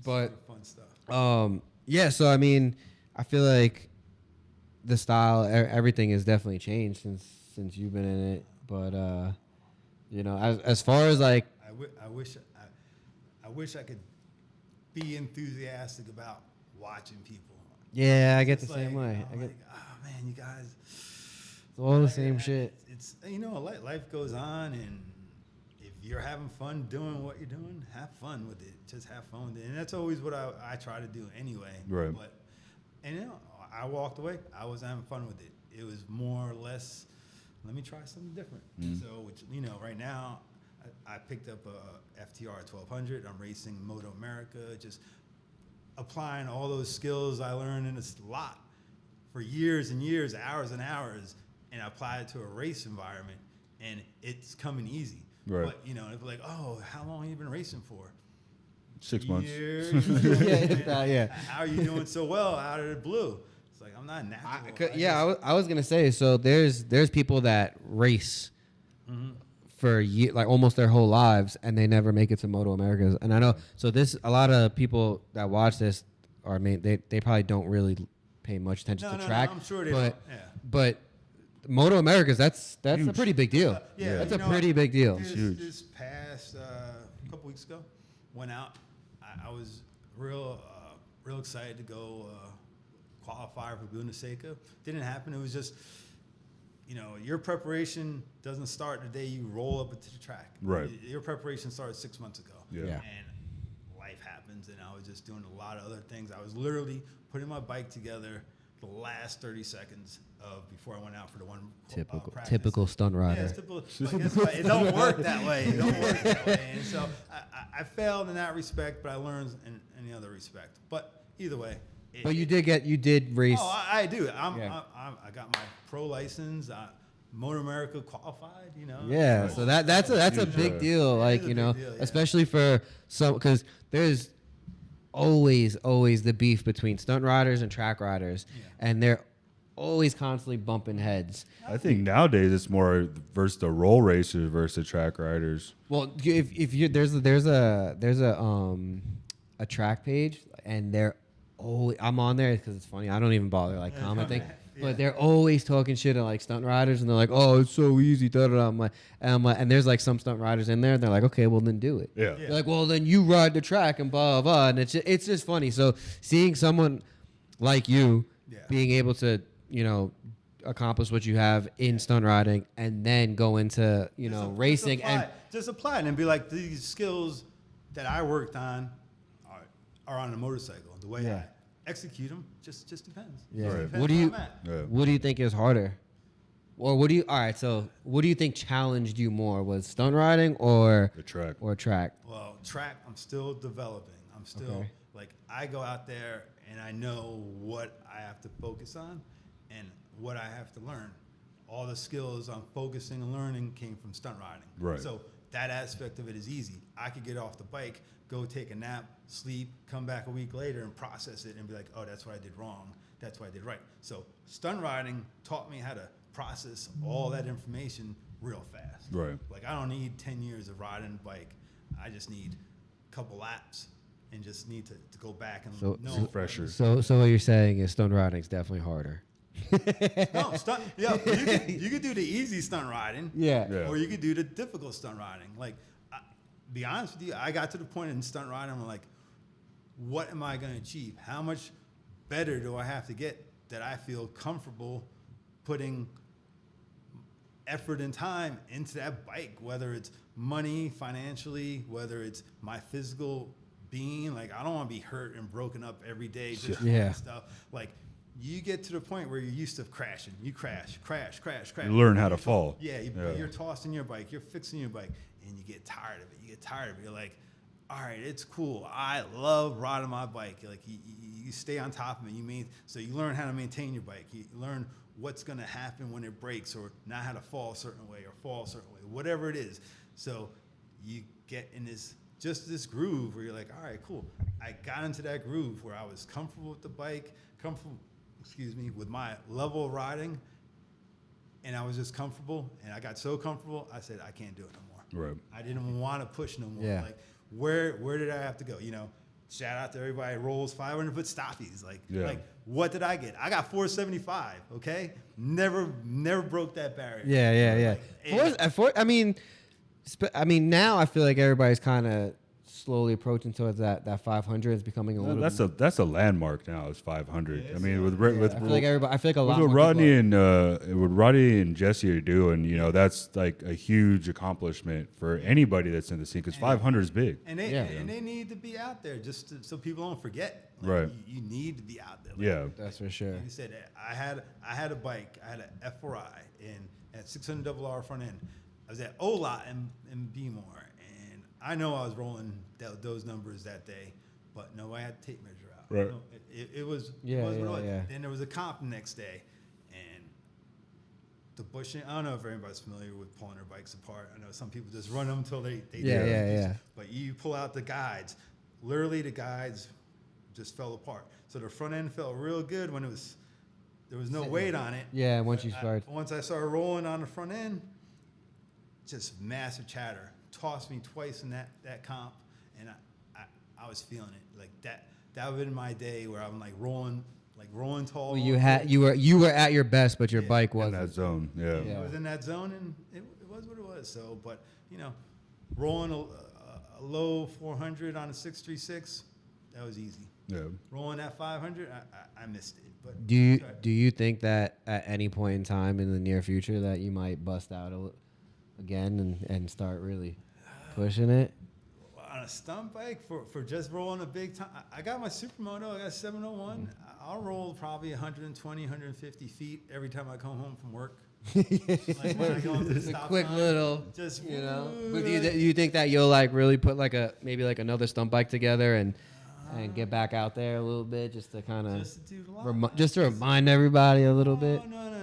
But Super fun stuff. yeah. So I mean, I feel like the style, everything has definitely changed since you've been in it. But you know, as far as like, I wish I could be enthusiastic about watching people. yeah, I get the It's same like, way. I'm like, oh man, you guys. It's all the same shit. It's you know, life goes on, and if you're having fun doing what you're doing, have fun with it. Just have fun with it, and that's always what I try to do anyway. Right. But and you know, I walked away. I wasn't having fun with it. It was more or less, let me try something different. So, which you know, right now, I picked up a FTR 1200. I'm racing Moto America, just applying all those skills I learned in this lot for years and years, hours and hours, and I apply it to a race environment, and it's coming easy. Right. But you know, it's like, oh, how long have you been racing for? 6 months. Years. Yeah. How are you doing so well out of the blue? It's like I'm not natural. I was gonna say. So there's people that race for like almost their whole lives, and they never make it to Moto Americas. And I know, so a lot of people that watch this are, I mean, they probably don't really pay much attention to track. No, I'm sure they but, don't. Yeah. But Moto Americas, that's a Huge. pretty big deal. That's a pretty big deal. This past couple weeks ago, went out. I was real excited to go qualify for Blue Seca. Didn't happen. It was just, you know, your preparation doesn't start the day you roll up into the track. Right. Your preparation started 6 months ago. Yeah. And life happens, and I was just doing a lot of other things. I was literally putting my bike together the last 30 seconds of before I went out for the one practice. Typical stunt rider. Yeah, it's typical. But guess what? It don't work that way. It don't work that way. And so I failed in that respect, but I learned in the other respect. But either way. But you did race. Oh, I do. I got my pro license. Motor America qualified. You know. Yeah. So that's a big deal. Like, you know, deal, yeah. especially for some, because there's always the beef between stunt riders and track riders, and they're always constantly bumping heads. I think nowadays it's more versus the roll racers versus the track riders. Well, if you there's a track page, and they're always, I'm on there because it's funny. I don't even bother like commenting, but they're always talking shit to like stunt riders, and they're like, "Oh, it's so easy." Da, da, da. I'm like, and there's like some stunt riders in there, and they're like, "Okay, well then do it." Yeah. They're like, "Well then you ride the track and blah blah," and it's just funny. So seeing someone like you being able to, you know, accomplish what you have in stunt riding, and then go into, you know, racing and just apply it and be like, these skills that I worked on are on a motorcycle. The way I execute them just depends. yeah. Just Right. depends What do you where I'm at. what do you think is harder? Or what do you So what do you think challenged you more? Was stunt riding or The track. track? Well, track, I'm still developing. I'm still like, I go out there and I know what I have to focus on and what I have to learn. All the skills I'm focusing and learning came from stunt riding. Right. So that aspect of it is easy. I could get off the bike, go take a nap, sleep, come back a week later and process it and be like, oh, that's what I did wrong. That's what I did right. So stunt riding taught me how to process all that information real fast. Right. Like, I don't need 10 years of riding a bike. I just need a couple laps and just need to go back and know. Fresher. So what you're saying is stunt riding is definitely harder. No, stunt. Yeah, you could do the easy stunt riding. Yeah. Or you could do the difficult stunt riding. Like, be honest with you, I got to the point in stunt riding, I'm like, what am I going to achieve? How much better do I have to get that I feel comfortable putting effort and time into that bike, whether it's money, financially, whether it's my physical being. Like, I don't want to be hurt and broken up every day just doing stuff. Like, you get to the point where you're used to crashing. You crash. You learn how to fall. Yeah, you're tossing your bike, you're fixing your bike, and you get tired of it. You're like, all right, it's cool. I love riding my bike. Like, you stay on top of it. So you learn how to maintain your bike. You learn what's going to happen when it breaks, or not how to fall a certain way or fall a certain way, whatever it is. So you get in this groove where you're like, all right, cool. I got into that groove where I was comfortable with the bike, with my level of riding, and I was just comfortable, and I got so comfortable, I said, I can't do it no more. Right. I didn't want to push no more. Yeah. Like, where did I have to go? You know, shout out to everybody that rolls 500-foot stoppies. Like, Yeah. like, what did I get? I got 475. Okay, never broke that barrier. Yeah. I mean, now I feel like everybody's kind of slowly approaching towards that 500 is becoming a little. That's a landmark now. It's 500. Yeah, I mean, with I feel like everybody. I feel like a lot. what more Rodney and Jesse are doing, that's like a huge accomplishment for anybody that's in the scene because 500 is big. And they need to be out there just so people don't forget. Like, Right. You need to be out there. Like, Yeah. That's for sure. Like you said, I had a bike. I had an F4i and at 600 RR front end. I was at O-Lot in Beemore, and I know I was rolling those numbers that day, but no, I had the tape measure out. Right. No, it was what Yeah. it was. Then there was a comp the next day, and the bushing. I don't know if everybody's familiar with pulling their bikes apart. I know some people just run them until they Yeah. But you pull out the guides. Literally, the guides just fell apart. So the front end felt real good when there was no weight on it. Yeah, once you start. Once I started rolling on the front end, just massive chatter. Tossed me twice in that comp, and I was feeling it. Like that would have been my day where I'm like rolling tall. Well, you were at your best, but your bike In wasn't. that zone. Yeah. It was in that zone, and it was what it was. So, but rolling a low 400 on a 636, that was easy. Yeah. Rolling at 500, I missed it. But Do you think that at any point in time in the near future that you might bust out again and start really pushing it? On a stunt bike for just rolling a big time, I got my supermoto. I got 701. I'll roll probably 120, 150 feet every time I come home from work. Like when I go into the Just a stop quick sign, little, just But do you think that you'll like really put like maybe another stunt bike together and get back out there a little bit just to kind of just to do the lot. just to remind everybody a little bit? No.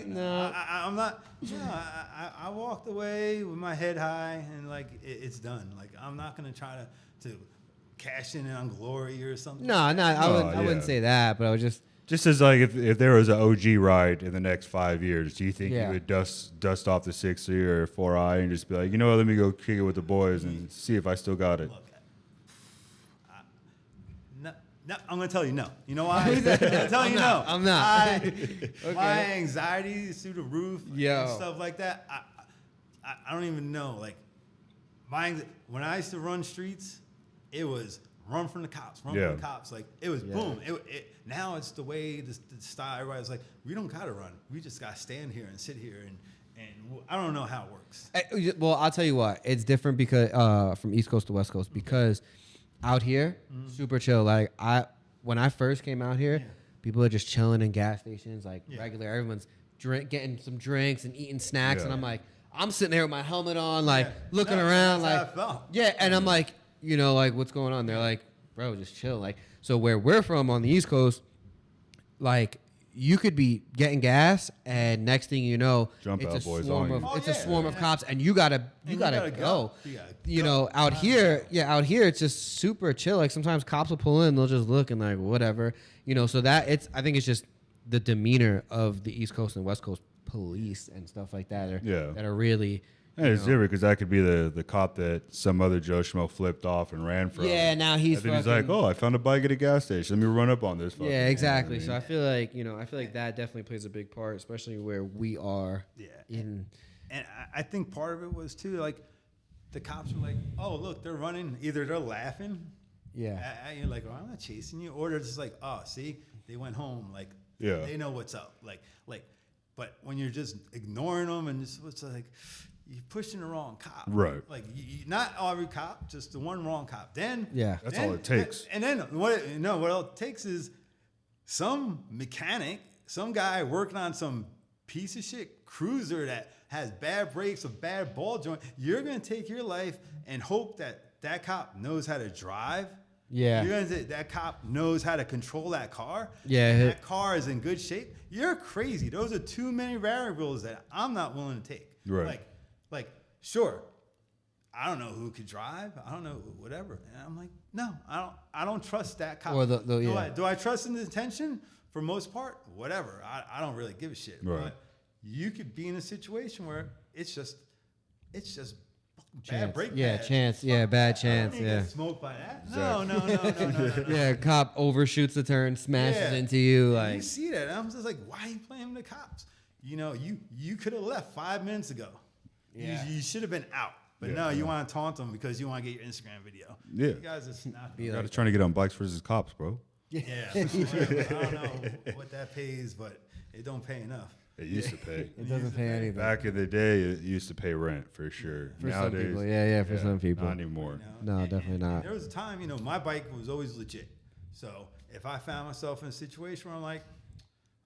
No. I'm not. No, I walked away with my head high and like it's done. Like I'm not gonna try to cash in on glory or something. No, I wouldn't say that, but I was Just as like if there was an OG ride in the next 5 years, do you think Yeah. you would dust off the 6.3 or 4i and just be like, let me go kick it with the boys and see if I still got it? Look, no, I'm gonna tell you no. You know why? I'm gonna tell you no. I'm not. My anxiety is through the roof Yo. and stuff like that. I don't even know. Like when I used to run streets, it was run from the cops, run from the cops. Like it was boom. Now it's the way the style. Everybody's like, we don't gotta run. We just gotta stand here and sit here and I don't know how it works. Well, I'll tell you what. It's different because from East Coast to West Coast because out here, super chill. Like when I first came out here, people are just chilling in gas stations, like regular. Everyone's getting some drinks and eating snacks, and I'm like, I'm sitting there with my helmet on, like looking around, that's like how I felt. and I'm like, like what's going on? They're like, bro, just chill. Like so, where we're from on the East Coast, like you could be getting gas, and next thing you know, Jump out, it's a boys, swarm on of you. it's a swarm of cops, and you gotta go. You gotta Out here, it's just super chill. Like sometimes cops will pull in, they'll just look and like whatever, So that I think it's just the demeanor of the East Coast and West Coast police and stuff like that that are really. And it's different because that could be the cop that some other Joe Schmo flipped off and ran from. Yeah, now he's. And then he's like, "Oh, I found a bike at a gas station. Let me run up on this." Fucker. Yeah, exactly. So I feel like that definitely plays a big part, especially where we are. Yeah. And I think part of it was too like the cops were like, "Oh, look, they're running." Either they're laughing, you're like, "Oh, I'm not chasing you," or they're just like, "Oh, see, they went home." Like, they know what's up. Like, but when you're just ignoring them and just it's like. You're pushing the wrong cop. Right. Like, not every cop, just the one wrong cop. Then, that's all it takes. And then what else it takes is some mechanic, some guy working on some piece of shit cruiser that has bad brakes or bad ball joint. You're going to take your life and hope that cop knows how to drive. Yeah. You're going to say that cop knows how to control that car. Yeah. That car is in good shape. You're crazy. Those are too many variables that I'm not willing to take. Right. Like, sure, I don't know who could drive. I don't know whatever. And I'm like, no, I don't trust that cop. Or do I trust in the intention? For most part, whatever. I don't really give a shit. Right. But you could be in a situation where it's just bad brake Yeah, pads. chance. Fuck Yeah, bad that. chance. I don't Yeah. get smoked by that. Exactly. No. Yeah, cop overshoots the turn, smashes into you. You Like, see that. I'm just like, why are you playing the cops? You know, you could have left 5 minutes ago. Yeah. You should have been out. But no, you want to taunt them because you want to get your Instagram video. Yeah. You guys are not. Be You like guys trying to get on bikes versus cops, bro. Yeah. I don't know what that pays, but it don't pay enough. It used to pay. it doesn't pay anything. Back in the day, it used to pay rent for sure. For Nowadays, some people. Yeah, for some people. not anymore. You know? No, definitely not. There was a time, you know, my bike was always legit. So if I found myself in a situation where I'm like,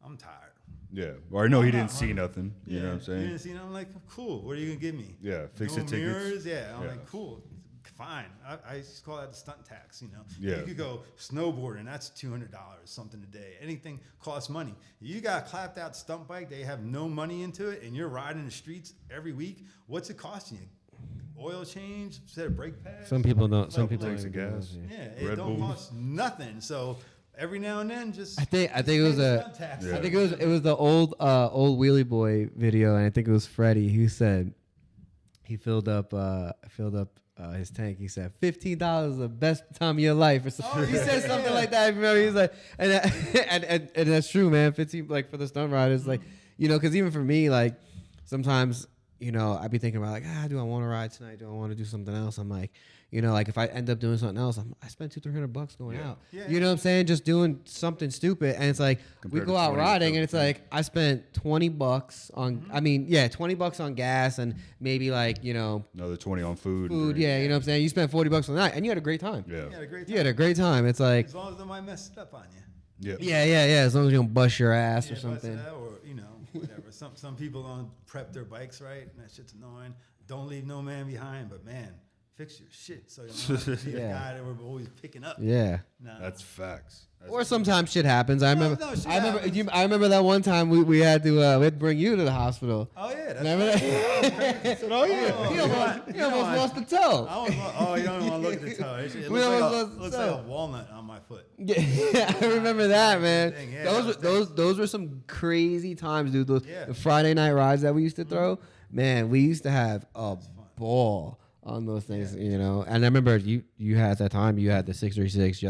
I'm tired. Yeah. Or I know he I'm didn't not see hungry. nothing. You know what I'm You saying? didn't see, I'm like, cool. What are you gonna give me? Yeah, fix no the tickets. mirrors. Yeah, I'm Yeah. like, cool, fine. I used to call that the stunt tax. You know, Yeah. you could go snowboarding. That's $200 something a day. Anything costs money. You got a clapped out stunt bike. They have no money into it, and you're riding the streets every week. What's it costing you? Oil change, set of brake pads. Some people don't. Some Couple people tanks don't of even do gas. those, yeah. Yeah, it Red don't Bull. cost nothing. So every now and then, just I think just it was pay the a. stunt tax. Yeah. I think it was the old Wheelie Boy video, and I think it was Freddie who said he filled up his tank. He said $15 is the best time of your life, or something. He said something like that. I remember he was like, and that's true, man. 15 like for the stunt riders, like because even for me, like sometimes I'd be thinking about like do I want to ride tonight? Do I want to do something else? I'm like. Like if I end up doing something else, I spent $200-300 going out. Yeah. You know what I'm saying? Just doing something stupid, and it's like we Compared go to out 20 riding, and or it's like I spent $20 on. I mean, $20 on gas, and maybe like Another 20 on food. and food. drink. Yeah, you know what I'm saying. You spent $40 on that, and you had a great time. Yeah. You had a great time. You had a great time. It's like As long as nobody messed it up on you. Yeah. yeah. As long as you don't bust your ass or Yeah, something. busted out or whatever. Some people don't prep their bikes right, and that shit's annoying. Don't leave no man behind, but man, fix your shit so you don't have to be the Yeah. guy that we're always picking up. Yeah. No. That's facts. That's Or sometimes shit happens. I remember. no, shit I remember. happens. I remember that one time we had to bring you to the hospital. Oh yeah, that's Remember that? Oh yeah, You almost lost the toe. You don't want to look at the toe. It We almost looks lost the like a toe. walnut on my foot. Yeah, I remember that, man. Thing, yeah, Those were some crazy times, dude. Those Yeah. the Friday night rides that we used to throw, man. We used to have a ball on those things, And I remember you had that time. You had the 636.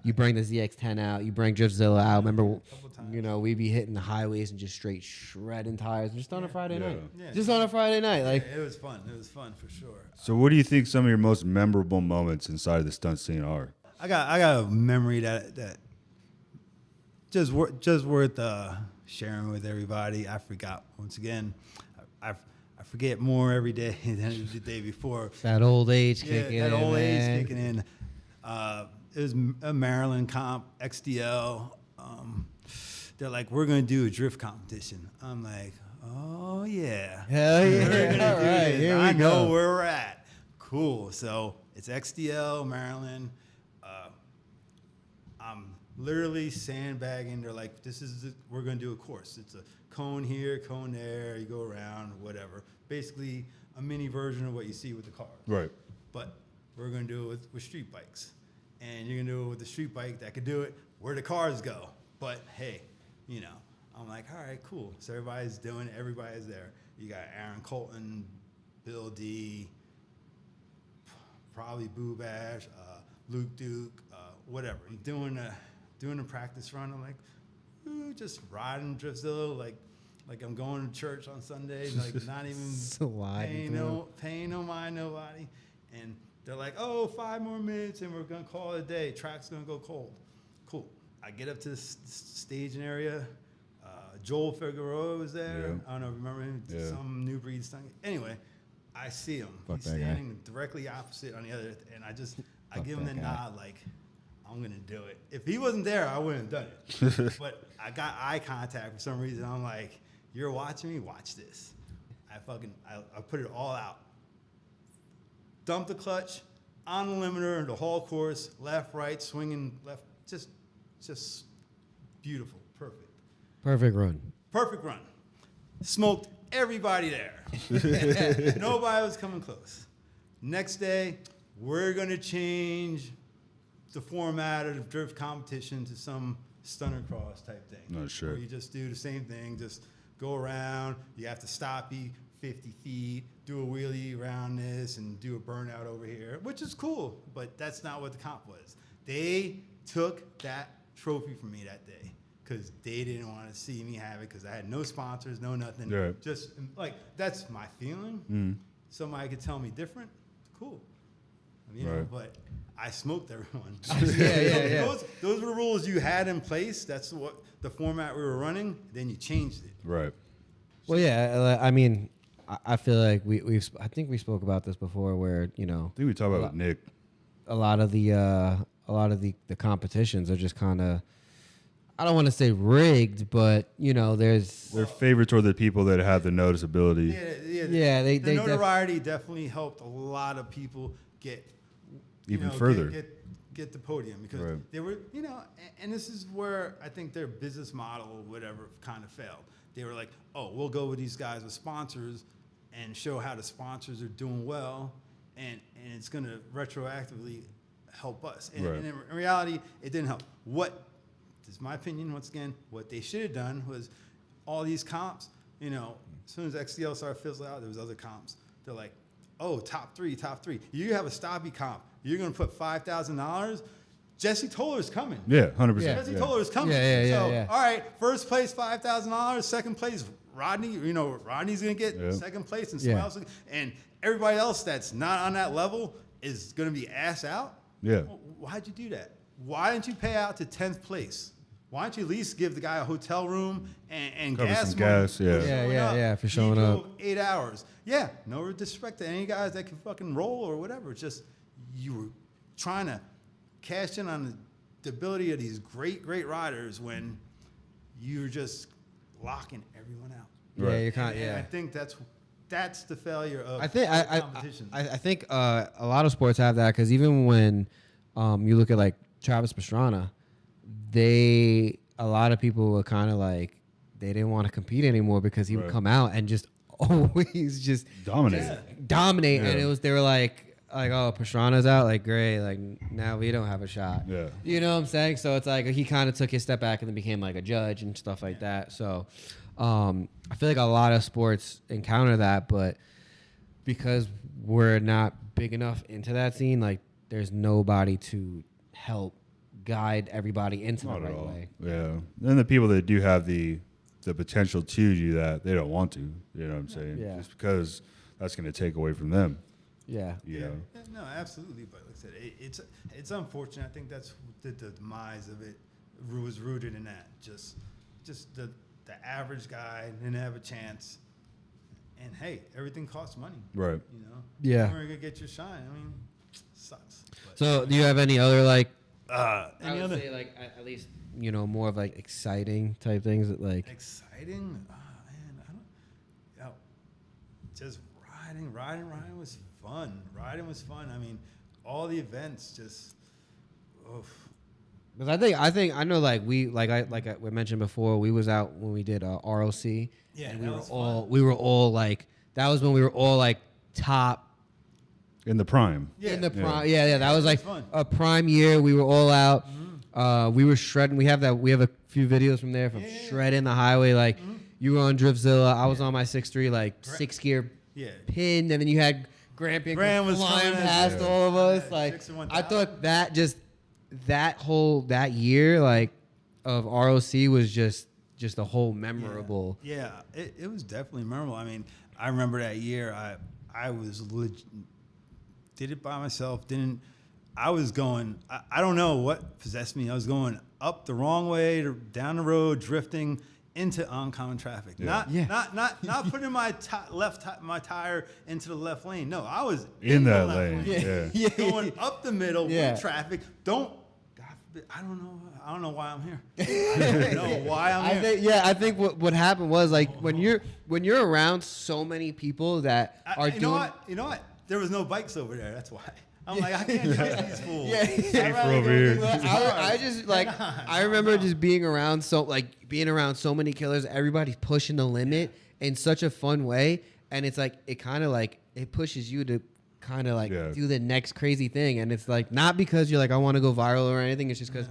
You bring the ZX10 out. You bring Driftzilla out. Remember, couple times. we'd be hitting the highways and just straight shredding tires just on a Friday Yeah. night. Yeah. Just on a Friday night, like. It was fun. It was fun for sure. So what do you think some of your most memorable moments inside the stunt scene are? I got a memory that just worth sharing with everybody. I forgot once again. I forget more every day than the day before. That old age Yeah, kicking that in, old man. age kicking in. It was a Maryland comp, XDL. They're like, we're going to do a drift competition. I'm like, oh, yeah. Hell We're yeah. gonna All do right, this. here I we know go. where we're at. Cool. So it's XDL, Maryland. I'm literally sandbagging. They're like, we're going to do a course. It's a cone here, cone there. You go around, whatever. Basically, a mini version of what you see with the cars. Right. But we're going to do it with street bikes. And you're going to do it with the street bike that could do it where the cars go. But hey, I'm like, all right, cool. So everybody's doing it. Everybody's there. You got Aaron Colton, Bill D, probably Boo Bash, Luke Duke, whatever. I'm doing a practice run. I'm like, ooh, just riding Driftzilla like I'm going to church on Sunday, like not even Sliding paying no mind nobody. And they're like, oh, 5 more minutes and we're gonna call it a day. Track's gonna go cold. Cool. I get up to the staging area. Joel Figueroa was there. Yeah. I don't know if you remember him. Yeah. Some new breed stunt. Anyway, I see him. Fuck He's that guy. standing directly opposite on the other, and I Fuck give him the that guy. nod like, I'm gonna do it. If he wasn't there, I wouldn't have done it. But I got eye contact for some reason. I'm like, you're watching me? Watch this. I put it all out. Dump the clutch on the limiter, the whole course, left, right, swinging left, just beautiful, perfect. Perfect run. Perfect run. Smoked everybody there. Nobody was coming close. Next day, we're going to change the format of the drift competition to some stunner cross type thing. No, sure. Where you just do the same thing, just go around. You have to stop, be 50 feet, do a wheelie around this, and do a burnout over here, which is cool, but that's not what the comp was. They took that trophy from me that day because they didn't want to see me have it because I had no sponsors, no nothing. Yeah. Just like, that's my feeling. Somebody could tell me different, cool. You know, but I smoked everyone. Those were the rules you had in place. That's what the format we were running. Then you changed it. Right. Well, yeah. I mean, I feel like I think we spoke about this before, where I think we talked about it with Nick. A lot of the competitions are just kind of, I don't want to say rigged, but they're favored toward the people that have the noticeability. The notoriety definitely helped a lot of people get even further. Get the podium because they were, and this is where I think their business model or whatever kind of failed. They were like, oh, we'll go with these guys with sponsors and show how the sponsors are doing well, and it's going to retroactively help us. And in reality, it didn't help. This is my opinion, once again, what they should have done was all these comps, as soon as XCL started fizzling out, there was other comps. They're like, oh, top three. You have a stoppie comp. You're going to put $5,000. Jesse Toller's coming. Yeah, 100%. Jesse Toller's coming. All right, first place, $5,000. Second place, Rodney. Rodney's going to get second place, and someone else, and everybody else that's not on that level is going to be ass out. Yeah. Well, why'd you do that? Why didn't you pay out to 10th place? Why don't you at least give the guy a hotel room and Cover gas some money? gas, yeah. For showing he up. drove 8 hours. Yeah, no disrespect to any guys that can fucking roll or whatever. It's just you were trying to cash in on the ability of these great riders when you're just locking everyone out. Right. Yeah, you're kind of, And I think that's the failure of competition. I think a lot of sports have that because even when you look at like Travis Pastrana, a lot of people were kind of like they didn't want to compete anymore because he would come out and just always just dominate. Yeah. And they were like, oh, Pastrana's out, like great, like now we don't have a shot. Yeah. You know what I'm saying? So it's like he kind of took his step back and then became like a judge and stuff like that. So I feel like a lot of sports encounter that, but because we're not big enough into that scene, like there's nobody to help guide everybody into the right way. Yeah. Then the people that do have the potential to do that, they don't want to. You know what I'm saying? Yeah. Just because that's going to take away from them. Yeah. You know? No, absolutely. But like I said, it's unfortunate. I think that's the demise of it was rooted in that. Just the average guy didn't have a chance. And hey, everything costs money. Right. Yeah. You're gonna get your shine. I mean, sucks. But So do you have any other like? I would say like at least more of like exciting type things that like. Exciting? Man, I don't. Just riding was fun. Riding was fun. I mean, all the events just. Oof. Because I know like we mentioned before, we was out when we did ROC. Yeah, and we were all like, that was when we were all like top In the prime. in the prime. Yeah. That was like fun. a prime year. We were all out. We were shredding. We have a few videos from there from shredding the highway. Like you were on Driftzilla. I was on my 6.3 like 6-gear pin, and then you had Grant was flying coming past all of us. Like 6 and 1,000. I thought that year like of ROC was just a whole memorable. Yeah, it was definitely memorable. I mean, I remember that year. I was did it by myself. I was going. I don't know what possessed me. I was going up the wrong way, down the road, drifting into oncoming traffic. Yeah. Not putting my my tire into the left lane. No, I was In the that left lane. Yeah. going up the middle with traffic. God forbid, I don't know why I'm here. I don't know why I'm here. I think what happened was like when you're around so many people that are you know what? There was no bikes over there. That's why. I'm like, I can't trust these fools. Safer over here. I just like I remember just being around so many killers. Everybody's pushing the limit in such a fun way, and it's like it kind of like it pushes you to kind of like do the next crazy thing, and it's like not because you're like I want to go viral or anything. It's just because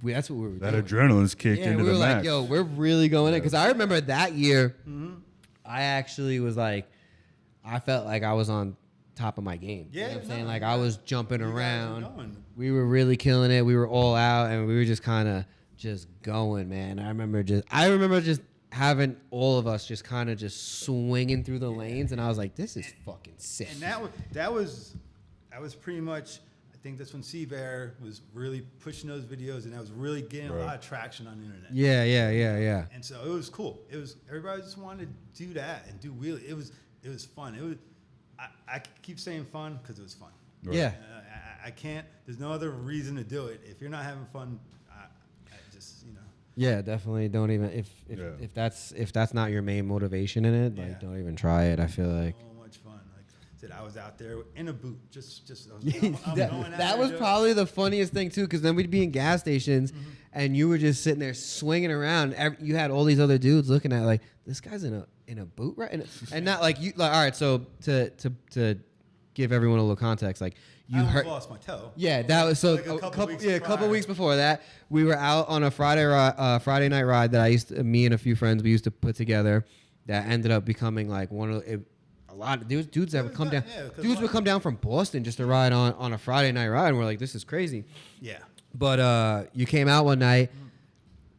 that's what we were doing. That adrenaline's kicked into we the were max. like, yo, we're really going in because I remember that year. I actually was like, I felt like I was on top of my game. Yeah, you know what I'm no, saying? Like I was jumping you guys were around. going. We were really killing it. We were all out, and we were just kind of just going, man. I remember just having all of us just kind of just swinging through the lanes, and I was like, this is fucking sick. And that was pretty much. I think that's when Seabear was really pushing those videos, and I was really getting a lot of traction on the internet. Yeah. And so it was cool. It was everybody just wanted to do that and do wheelie. It was fun. It was. I keep saying fun because it was fun. Right. Yeah. I can't. There's no other reason to do it. If you're not having fun, I just Yeah, definitely don't even if that's not your main motivation in it, like don't even try it. I feel like so much fun. Like I said, I was out there in a boot, just I'm that, going out that there was doing- probably the funniest thing too, because then we'd be in gas stations and you were just sitting there swinging around. You had all these other dudes looking at like, this guy's in a boot, right? And not like you. Like, all right, so to give everyone a little context, like you I hurt. lost my toe. Yeah, that was so Like a a couple prior. weeks before that, we were out on a Friday night ride that me and a few friends we used to put together. That ended up becoming like a lot of dudes that would come down. Yeah, 'cause Dudes would come down from Boston just to ride on a Friday night ride, and we're like, this is crazy. Yeah. But you came out one night,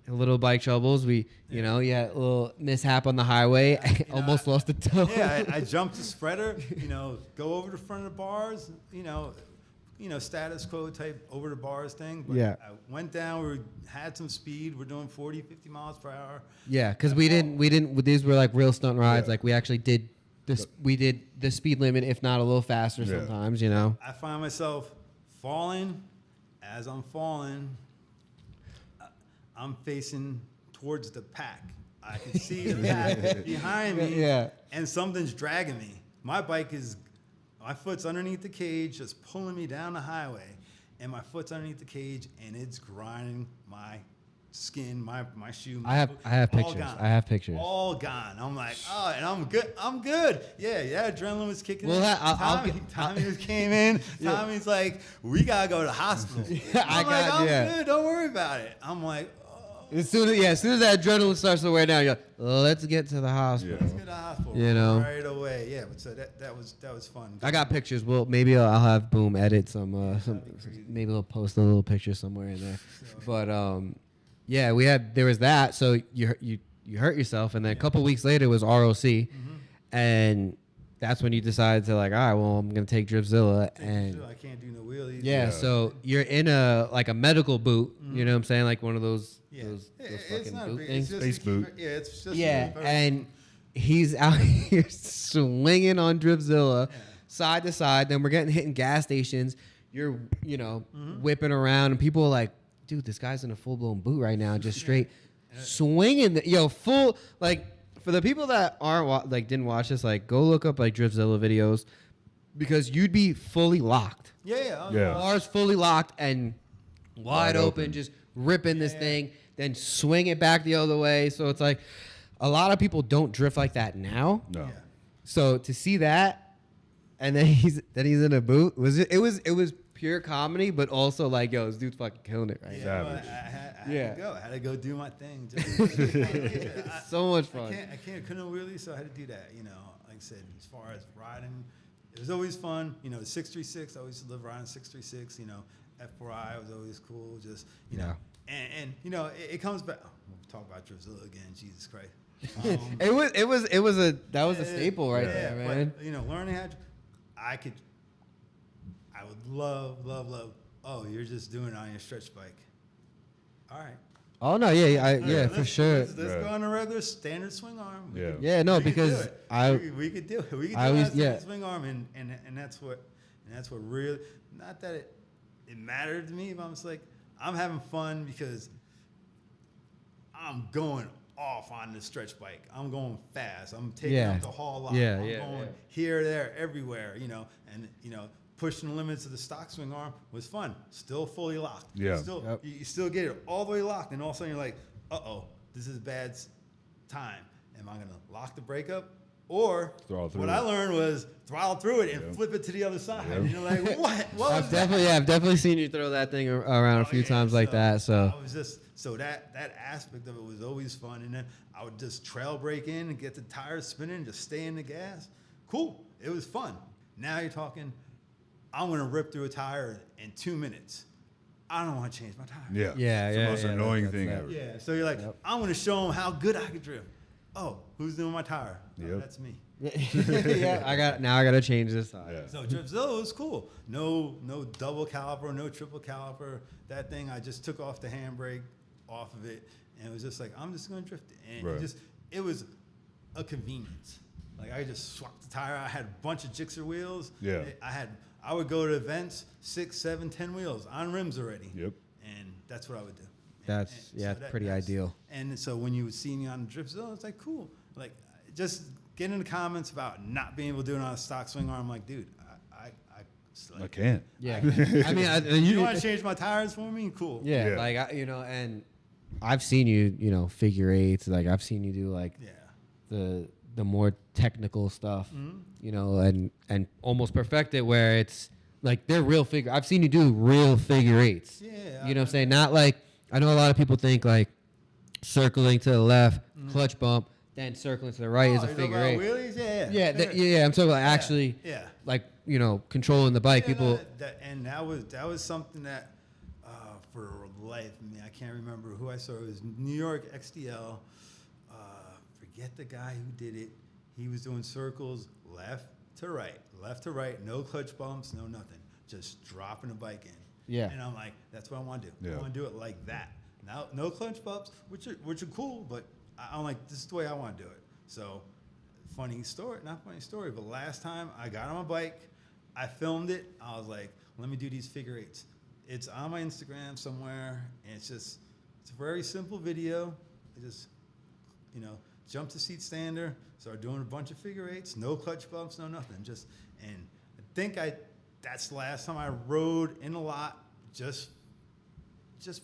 a little bike troubles. You had a little mishap on the highway. Almost lost a toe. Yeah, I jumped the spreader, go over the front of the bars, status quo type over the bars thing. But Yeah. I went down, we had some speed. We're doing 40, 50 miles per hour. Yeah, because we didn't. These were like real stunt rides. Yeah. Like we actually did this. We did the speed limit, if not a little faster sometimes. I find myself falling. As I'm falling, I'm facing towards the pack. I can see the pack behind me, Yeah. and something's dragging me. My foot's underneath the cage, just pulling me down the highway, and my foot's underneath the cage, and it's grinding my skin, my shoe. I have all pictures. gone. I have pictures. All gone. I'm like, and I'm good. I'm good. Yeah. Adrenaline was kicking in. Tommy came in. Tommy's like, we gotta go to the hospital. I'm good. Don't worry about it. I'm like, As soon as that adrenaline starts to wear down, you're like, let's get to the hospital. let's get to the hospital. Right away. Yeah. But so that was fun. I got pictures. Well, maybe I'll have Boom edit some maybe we'll post a little picture somewhere in there. But there was that. So you hurt yourself, and then a couple weeks later was ROC, and that's when you decided to like, all right, well, I'm gonna take Driftzilla, and I can't do no wheelies. yeah. So you're in a medical boot. You know what I'm saying? Like one of those those It's fucking not boot big, things. it's just Space to keep boot. it- it's just And he's out here swinging on Driftzilla, side to side. Then we're getting hit in gas stations. You're, whipping around, and people are like, dude, this guy's in a full blown boot right now, just straight swinging. Full like for the people that aren't didn't watch this, like go look up like Driftzilla videos, because you'd be fully locked. Yeah. Bars fully locked and wide open, just ripping this thing, then swing it back the other way. So it's like a lot of people don't drift like that now. No. Yeah. So to see that, and then he's in a boot, it was pure comedy, but also like, yo, this dude's fucking killing it right now. Well, Savage. I had to go do my thing. So much fun. I couldn't wheelie, so I had to do that. Like I said, as far as riding, it was always fun. The 636, I always lived riding 636. F4I was always cool. Just and it comes back. We'll talk about Driftzilla again. Jesus Christ. It was a staple right there, man. But, learning how to, I would love. Oh, you're just doing it on your stretch bike. All right. Oh no, yeah, for sure. Let's go on a regular standard swing arm. Because we could do it. We could do a swing arm, and that's what really, not that it mattered to me, but I'm just like, I'm having fun because I'm going off on the stretch bike. I'm going fast. I'm taking up the whole lot. I'm going here, there, everywhere, and pushing the limits of the stock swing arm was fun. Still fully locked. Yeah. You still get it all the way locked, and all of a sudden you're like, this is a bad time. Am I gonna lock the brake up? Or Throttle through what it. I learned was throttle through it and flip it to the other side. Yep. And you're like, what? What was I've definitely seen you throw that thing around a few times like that. So I was just that aspect of it was always fun. And then I would just trail brake in and get the tires spinning and just stay in the gas. Cool. It was fun. Now you're talking, I'm gonna rip through a tire in 2 minutes. I don't want to change my tire. Yeah. Yeah, It's yeah, the most yeah, annoying that's thing that. ever. Yeah. So you're like, I'm gonna show them how good I can drift. Oh, who's doing my tire? Oh, Yep. that's me. yeah, I gotta change this side. Yeah. So Driftzilla was cool. No double caliper, no triple caliper. That thing I just took off the handbrake off of it, and it was just like I'm just gonna drift it. And Right. it was a convenience. Like I just swapped the tire. I had a bunch of Gixxer wheels. Yeah. I would go to events 6, 7, 10 wheels on rims already. Yep. And that's what I would do. That's pretty ideal. And so when you would see me on the Driftzilla, it's like cool. Like just get in the comments about not being able to do it on a stock swing arm. Like, dude, I can't. Yeah, I mean, you want to change my tires for me? Cool. Yeah, Yeah. like and I've seen you, figure eights. Like I've seen you do like Yeah. the more technical stuff, and almost perfect it where it's like they're real figure. I've seen you do real figure eights. Yeah. You know what I'm saying? Not like I know a lot of people think like circling to the left, clutch bump, then circling to the right is a you figure talking eight. about wheelies? Yeah. Yeah, I'm talking about actually, Yeah. like controlling the bike. Yeah, People, and that was something that for life. I mean, I can't remember who I saw. It was New York XDL. Forget the guy who did it. He was doing circles left to right, no clutch bumps, no nothing, just dropping the bike in. Yeah. And I'm like, that's what I want to do. Yeah. I want to do it like that. Now, no clutch bumps, which are cool, but I'm like, this is the way I want to do it. So, not funny story, but last time I got on my bike, I filmed it. I was like, let me do these figure eights. It's on my Instagram somewhere, and it's a very simple video. I just, jump to seat stander, started doing a bunch of figure eights, no clutch bumps, no nothing. And I think that's the last time I rode in a lot just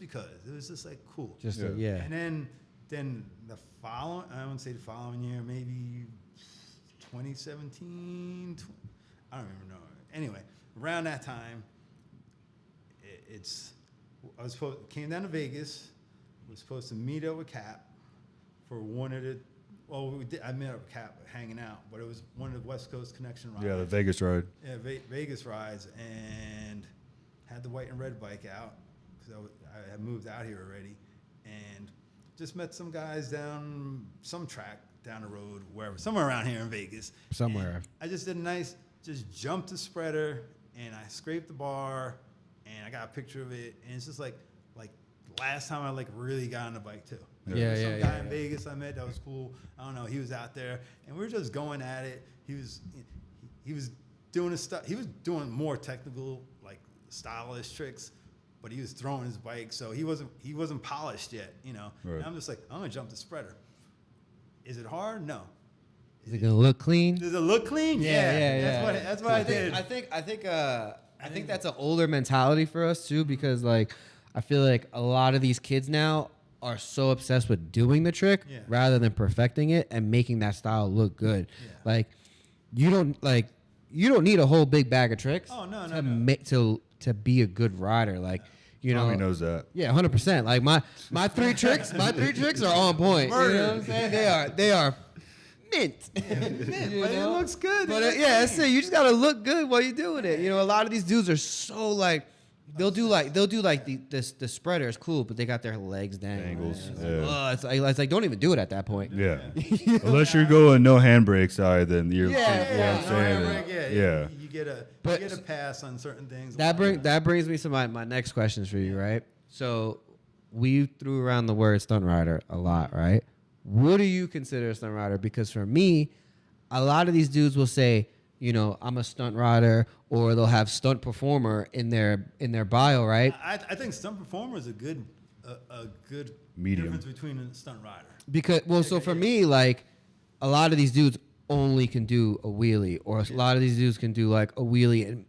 because. It was just like cool. yeah. And then the following, I wouldn't say the following year, maybe 2017, I don't even know. Anyway, around that time, came down to Vegas, was supposed to meet up with Cap for one of the, I met up with Cap hanging out, but it was one of the West Coast Connection rides. Yeah, the Vegas ride. Yeah, Vegas rides, and had the white and red bike out because I had moved out here already, and just met some guys down some track down the road, somewhere around here in Vegas. Somewhere. And I just did just jumped the spreader, and I scraped the bar, and I got a picture of it, and it's just like last time I really got on the bike too. Yeah, Some yeah, guy yeah. in Vegas I met that was cool. I don't know. He was out there, and we were just going at it. He was doing his stuff. He was doing more technical, like stylish tricks, but he was throwing his bike, so he wasn't polished yet. Right. And I'm just like, I'm gonna jump the spreader. Is it hard? No. Is it gonna look clean? Does it look clean? Yeah. That's what I did. I think that's an older mentality for us too, because like I feel like a lot of these kids now are so obsessed with doing the trick rather than perfecting it and making that style look good. Yeah. Like you don't need a whole big bag of tricks. Oh, no, to be a good rider. Like Tommy knows that. Yeah, 100%. Like my three tricks are on point. Murder. You know what I'm saying? They are mint. But it looks good. But that's it. You just gotta look good while you're doing it. A lot of these dudes are so like they'll do like the spreader is cool, but they got their legs dangling. Angles. It's like don't even do it at that point. Yeah. Unless you're going no handbrake side, then you're. Yeah, what I'm saying. Yeah. You get a pass on certain things. That brings me to my next questions for you, right? So we threw around the word stunt rider a lot, right? What do you consider a stunt rider? Because for me, a lot of these dudes will say, I'm a stunt rider, or they'll have stunt performer in their bio, right? I think stunt performer is a good Medium. difference between a stunt rider. Because so for me, like a lot of these dudes only can do a wheelie, or a lot of these dudes can do like a wheelie and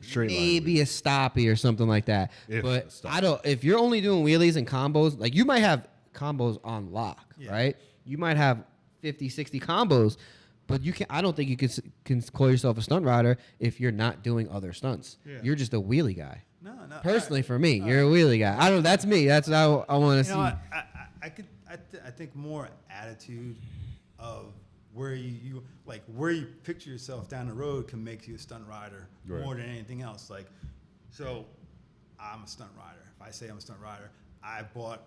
Straight line maybe a stoppie or something like that. If But a stop. I don't. If you're only doing wheelies and combos, like you might have combos on lock, right? You might have 50, 60 combos, But you can. I don't think you can call yourself a stunt rider if you're not doing other stunts. Yeah. You're just a wheelie guy. No. Personally, for me, you're a wheelie guy. I don't. That's me. That's how I want to see. You know what? I think more attitude of where you like where you picture yourself down the road can make you a stunt rider more than anything else. Like, so I'm a stunt rider. If I say I'm a stunt rider, I bought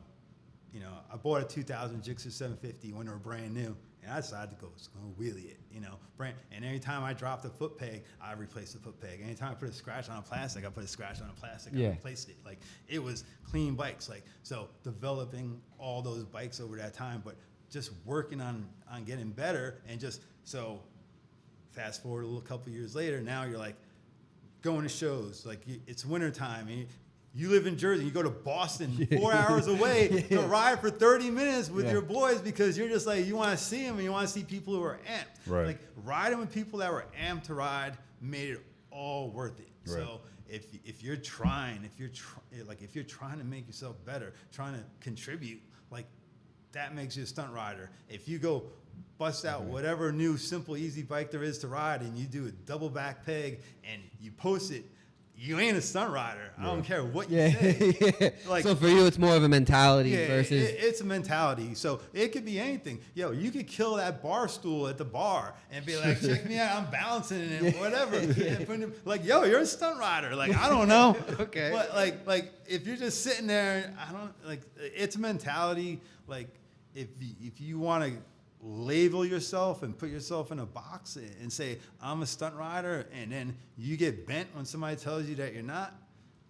a 2000 Gixxer 750 when they were brand new, and I decided to go wheelie it, and every time I dropped a foot peg, I replaced the foot peg. Anytime I put a scratch on a plastic, I put a scratch on a plastic. I replaced it. Like, it was clean bikes. Like, so developing all those bikes over that time, but just working on getting better, and just so fast forward a little couple years later, now you're like going to shows. Like, it's wintertime, and you live in Jersey, you go to Boston 4 hours away to ride for 30 minutes with your boys because you're just like, you want to see them and you want to see people who are amped. Right. Like, riding with people that were amped to ride made it all worth it. Right. So if you're trying to make yourself better, trying to contribute, like, that makes you a stunt rider. If you go bust out whatever new simple easy bike there is to ride and you do a double back peg and you post it, you ain't a stunt rider. I don't care what you say. Like, so for you, it's more of a mentality versus... It's a mentality. So it could be anything. Yo, you could kill that bar stool at the bar and be like, check me out, I'm balancing it and whatever. And like, yo, you're a stunt rider. Like, I don't know. Okay. But like if you're just sitting there, it's a mentality. Like, if you want to label yourself and put yourself in a box and say, I'm a stunt rider, and then you get bent when somebody tells you that you're not,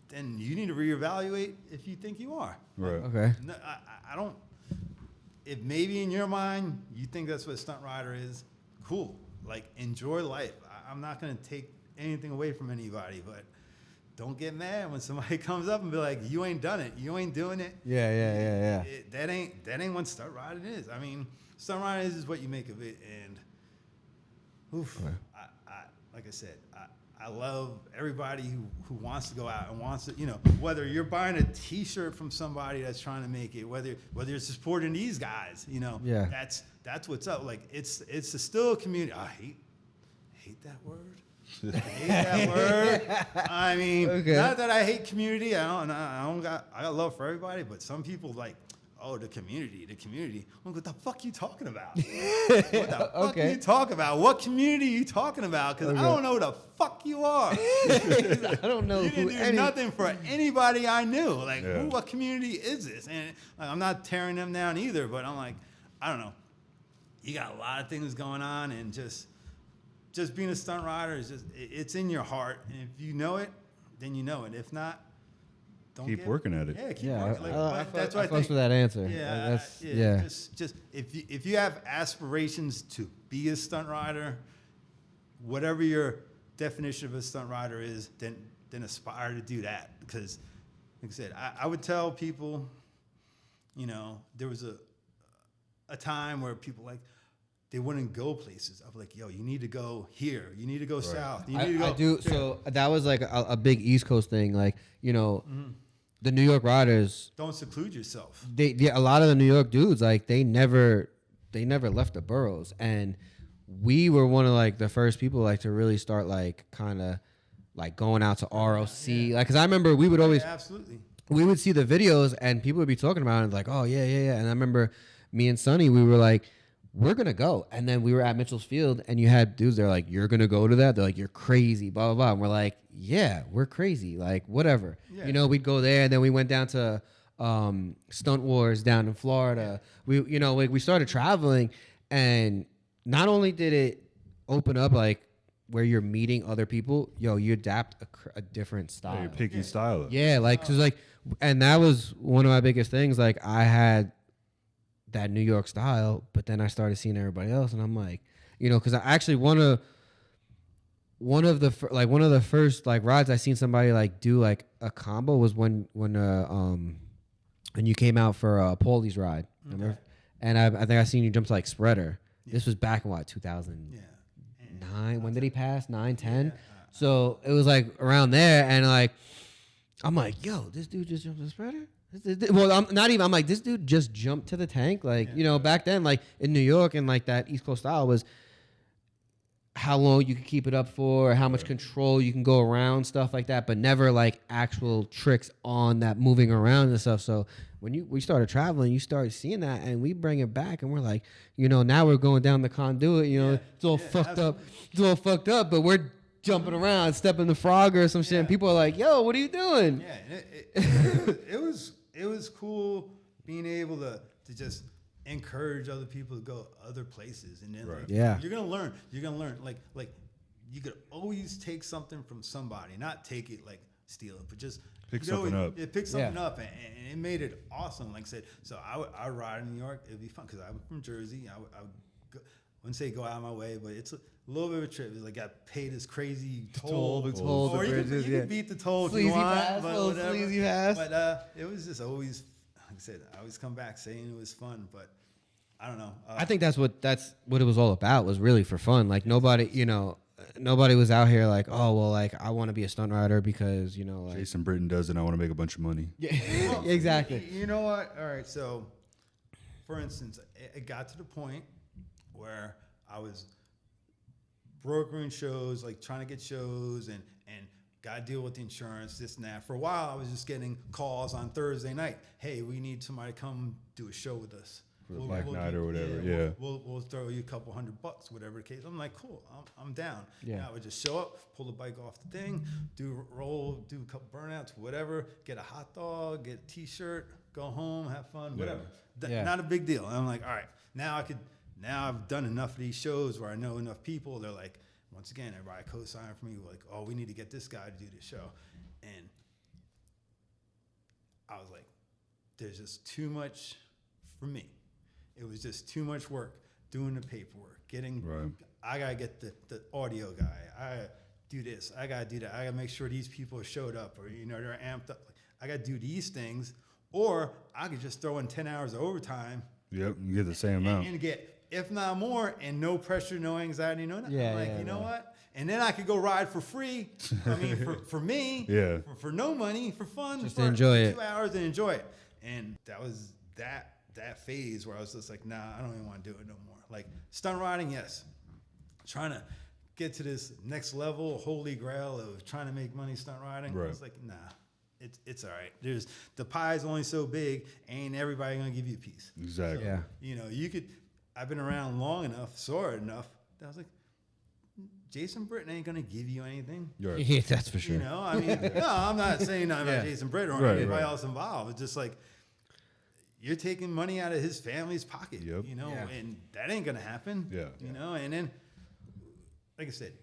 then you need to reevaluate if you think you are. Right. Okay. No, I don't, if maybe in your mind you think that's what a stunt rider is, cool. Like, enjoy life. I'm not going to take anything away from anybody, but don't get mad when somebody comes up and be like, you ain't done it. You ain't doing it. Yeah. That ain't what stunt riding is. I mean, stunt riding is what you make of it, and like I said, I love everybody who wants to go out and wants to, whether you're buying a T-shirt from somebody that's trying to make it, whether you're supporting these guys, that's what's up. Like, it's still a community. I hate that word. I hate that word. I mean, not that I hate community. I got love for everybody, but some people like, oh, the community. What the fuck you talking about? What the fuck you talking about? What community are you talking about? Because I don't know who the fuck you are. I don't know. You didn't do nothing for anybody I knew. Like, what community is this? And I'm not tearing them down either, but I'm like, I don't know. You got a lot of things going on, and just being a stunt rider is it's in your heart. And if you know it, then you know it. If not, don't keep working at it. Yeah, keep working. That's what I think. think. For that answer. Yeah. Just if you have aspirations to be a stunt rider, whatever your definition of a stunt rider is, then aspire to do that. Because, like I said, I would tell people, there was a time where people they wouldn't go places. I was like, yo, you need to go here. You need to go south. You need to go. I do. So that was like a big East Coast thing. Like, the New York riders. Don't seclude yourself. A lot of the New York dudes, like, they never left the boroughs. And we were one of, like, the first people, like, to really start, like, kind of, like, going out to ROC. Like, because I remember we would always. Absolutely. We would see the videos and people would be talking about it, like, oh, yeah. And I remember me and Sonny, we were like, we're going to go. And then we were at Mitchell's Field, and you had dudes, they're like, you're going to go to that? They're like, you're crazy, blah, blah, blah. And we're like, yeah, we're crazy. Like, whatever. Yeah. We'd go there, and then we went down to Stunt Wars down in Florida. Yeah. We started traveling, and not only did it open up, like, where you're meeting other people, you adapt a different style. Yeah, you're picking style. Yeah, like, cause like, and that was one of my biggest things. Like, I had that New York style, but then I started seeing everybody else, and I'm like, because I actually one of the first like rides I seen somebody like do like a combo was when you came out for Paulie's ride, remember? And I think I seen you jump to like spreader. Yeah. This was back in 2009. When did he pass? 9, 10. So it was like around there, and like I'm like, yo, this dude just jumped to spreader. Well, I'm like, this dude just jumped to the tank. Like, back then, like in New York and like that East Coast style was, how long you can keep it up for, how much control you can go around, stuff like that, but never like actual tricks on that moving around and stuff. So when we started traveling, you started seeing that, and we bring it back, and we're like, now we're going down the conduit, it's all fucked up. It's all fucked up, but we're jumping around, stepping the frog or some shit, and people are like, yo, what are you doing? Yeah, it was cool being able to just encourage other people to go other places, and then you're gonna learn. Like you could always take something from somebody, not take it like steal it, but just pick something up. Pick something up, and it made it awesome. Like I said, so I would ride in New York. It'd be fun because I'm from Jersey. I wouldn't say go out of my way, but it's a little bit of a trip. It's like got paid this crazy toll. Or you can beat the toll if you want, but whatever. But it was just always, like I said, I always come back saying it was fun, but I don't know. I think that's what it was all about, was really for fun. Like nobody was out here like, oh, well, like I want to be a stunt rider because, like Jason Britton does it. I want to make a bunch of money. Yeah, exactly. You know what? All right. So for instance, it got to the point where I was brokering shows, like trying to get shows and got to deal with the insurance, this and that. For a while, I was just getting calls on Thursday night. Hey, we need somebody to come do a show with us. For the Black Night or whatever, We'll throw you a couple $100, whatever the case. I'm like, cool, I'm down. Yeah. And I would just show up, pull the bike off the thing, do a couple burnouts, whatever, get a hot dog, get a T-shirt, go home, have fun, whatever. Not a big deal. And I'm like, all right, now I've done enough of these shows where I know enough people. They're like, once again, everybody co-signed for me. Like, oh, we need to get this guy to do this show. And I was like, there's just too much for me. It was just too much work doing the paperwork, I got to get the audio guy. I do this. I got to do that. I got to make sure these people showed up or, they're amped up. I got to do these things. Or I could just throw in 10 hours of overtime. Yep, you get the same amount. And get, if not more, and no pressure, no anxiety, no nothing. You know what? And then I could go ride for free. I mean, for me, for no money, for fun, just for to enjoy it. 2 hours and enjoy it. And that was that phase where I was just like, nah, I don't even want to do it no more. Like stunt riding, yes. Trying to get to this next level, holy grail of trying to make money stunt riding. Right. I was like, nah. It's all right. The pie's only so big, ain't everybody gonna give you a piece. Exactly. So, you could. I've been around long enough, saw it enough. That I was like, Jason Britton ain't gonna give you anything. Right. Yeah, that's for sure. I mean, no, I'm not saying nothing about Jason Britton or anybody else involved. It's just like you're taking money out of his family's pocket. Yep. And that ain't gonna happen. Yeah. And then, like I said,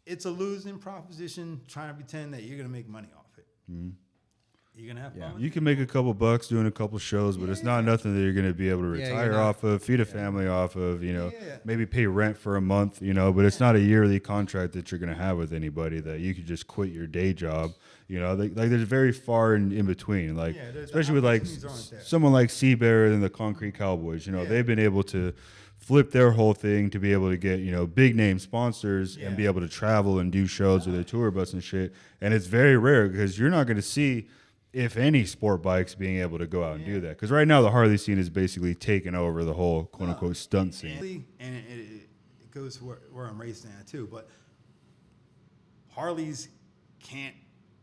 it's a losing proposition trying to pretend that you're gonna make money off it. Mm-hmm. You're gonna have fun. You can make a couple bucks doing a couple shows, but it's not nothing that you're going to be able to retire off of, feed a family off of, maybe pay rent for a month, but it's not a yearly contract that you're going to have with anybody that you could just quit your day job. There's very far in between, especially with like someone like Seabear and the Concrete Cowboys, they've been able to flip their whole thing to be able to get, big name sponsors and be able to travel and do shows with their tour bus and shit. And it's very rare because you're not going to see, if any, sport bikes being able to go out and do that. Because right now the Harley scene is basically taking over the whole quote unquote stunt scene. And it goes where I'm racing at too. But Harleys can't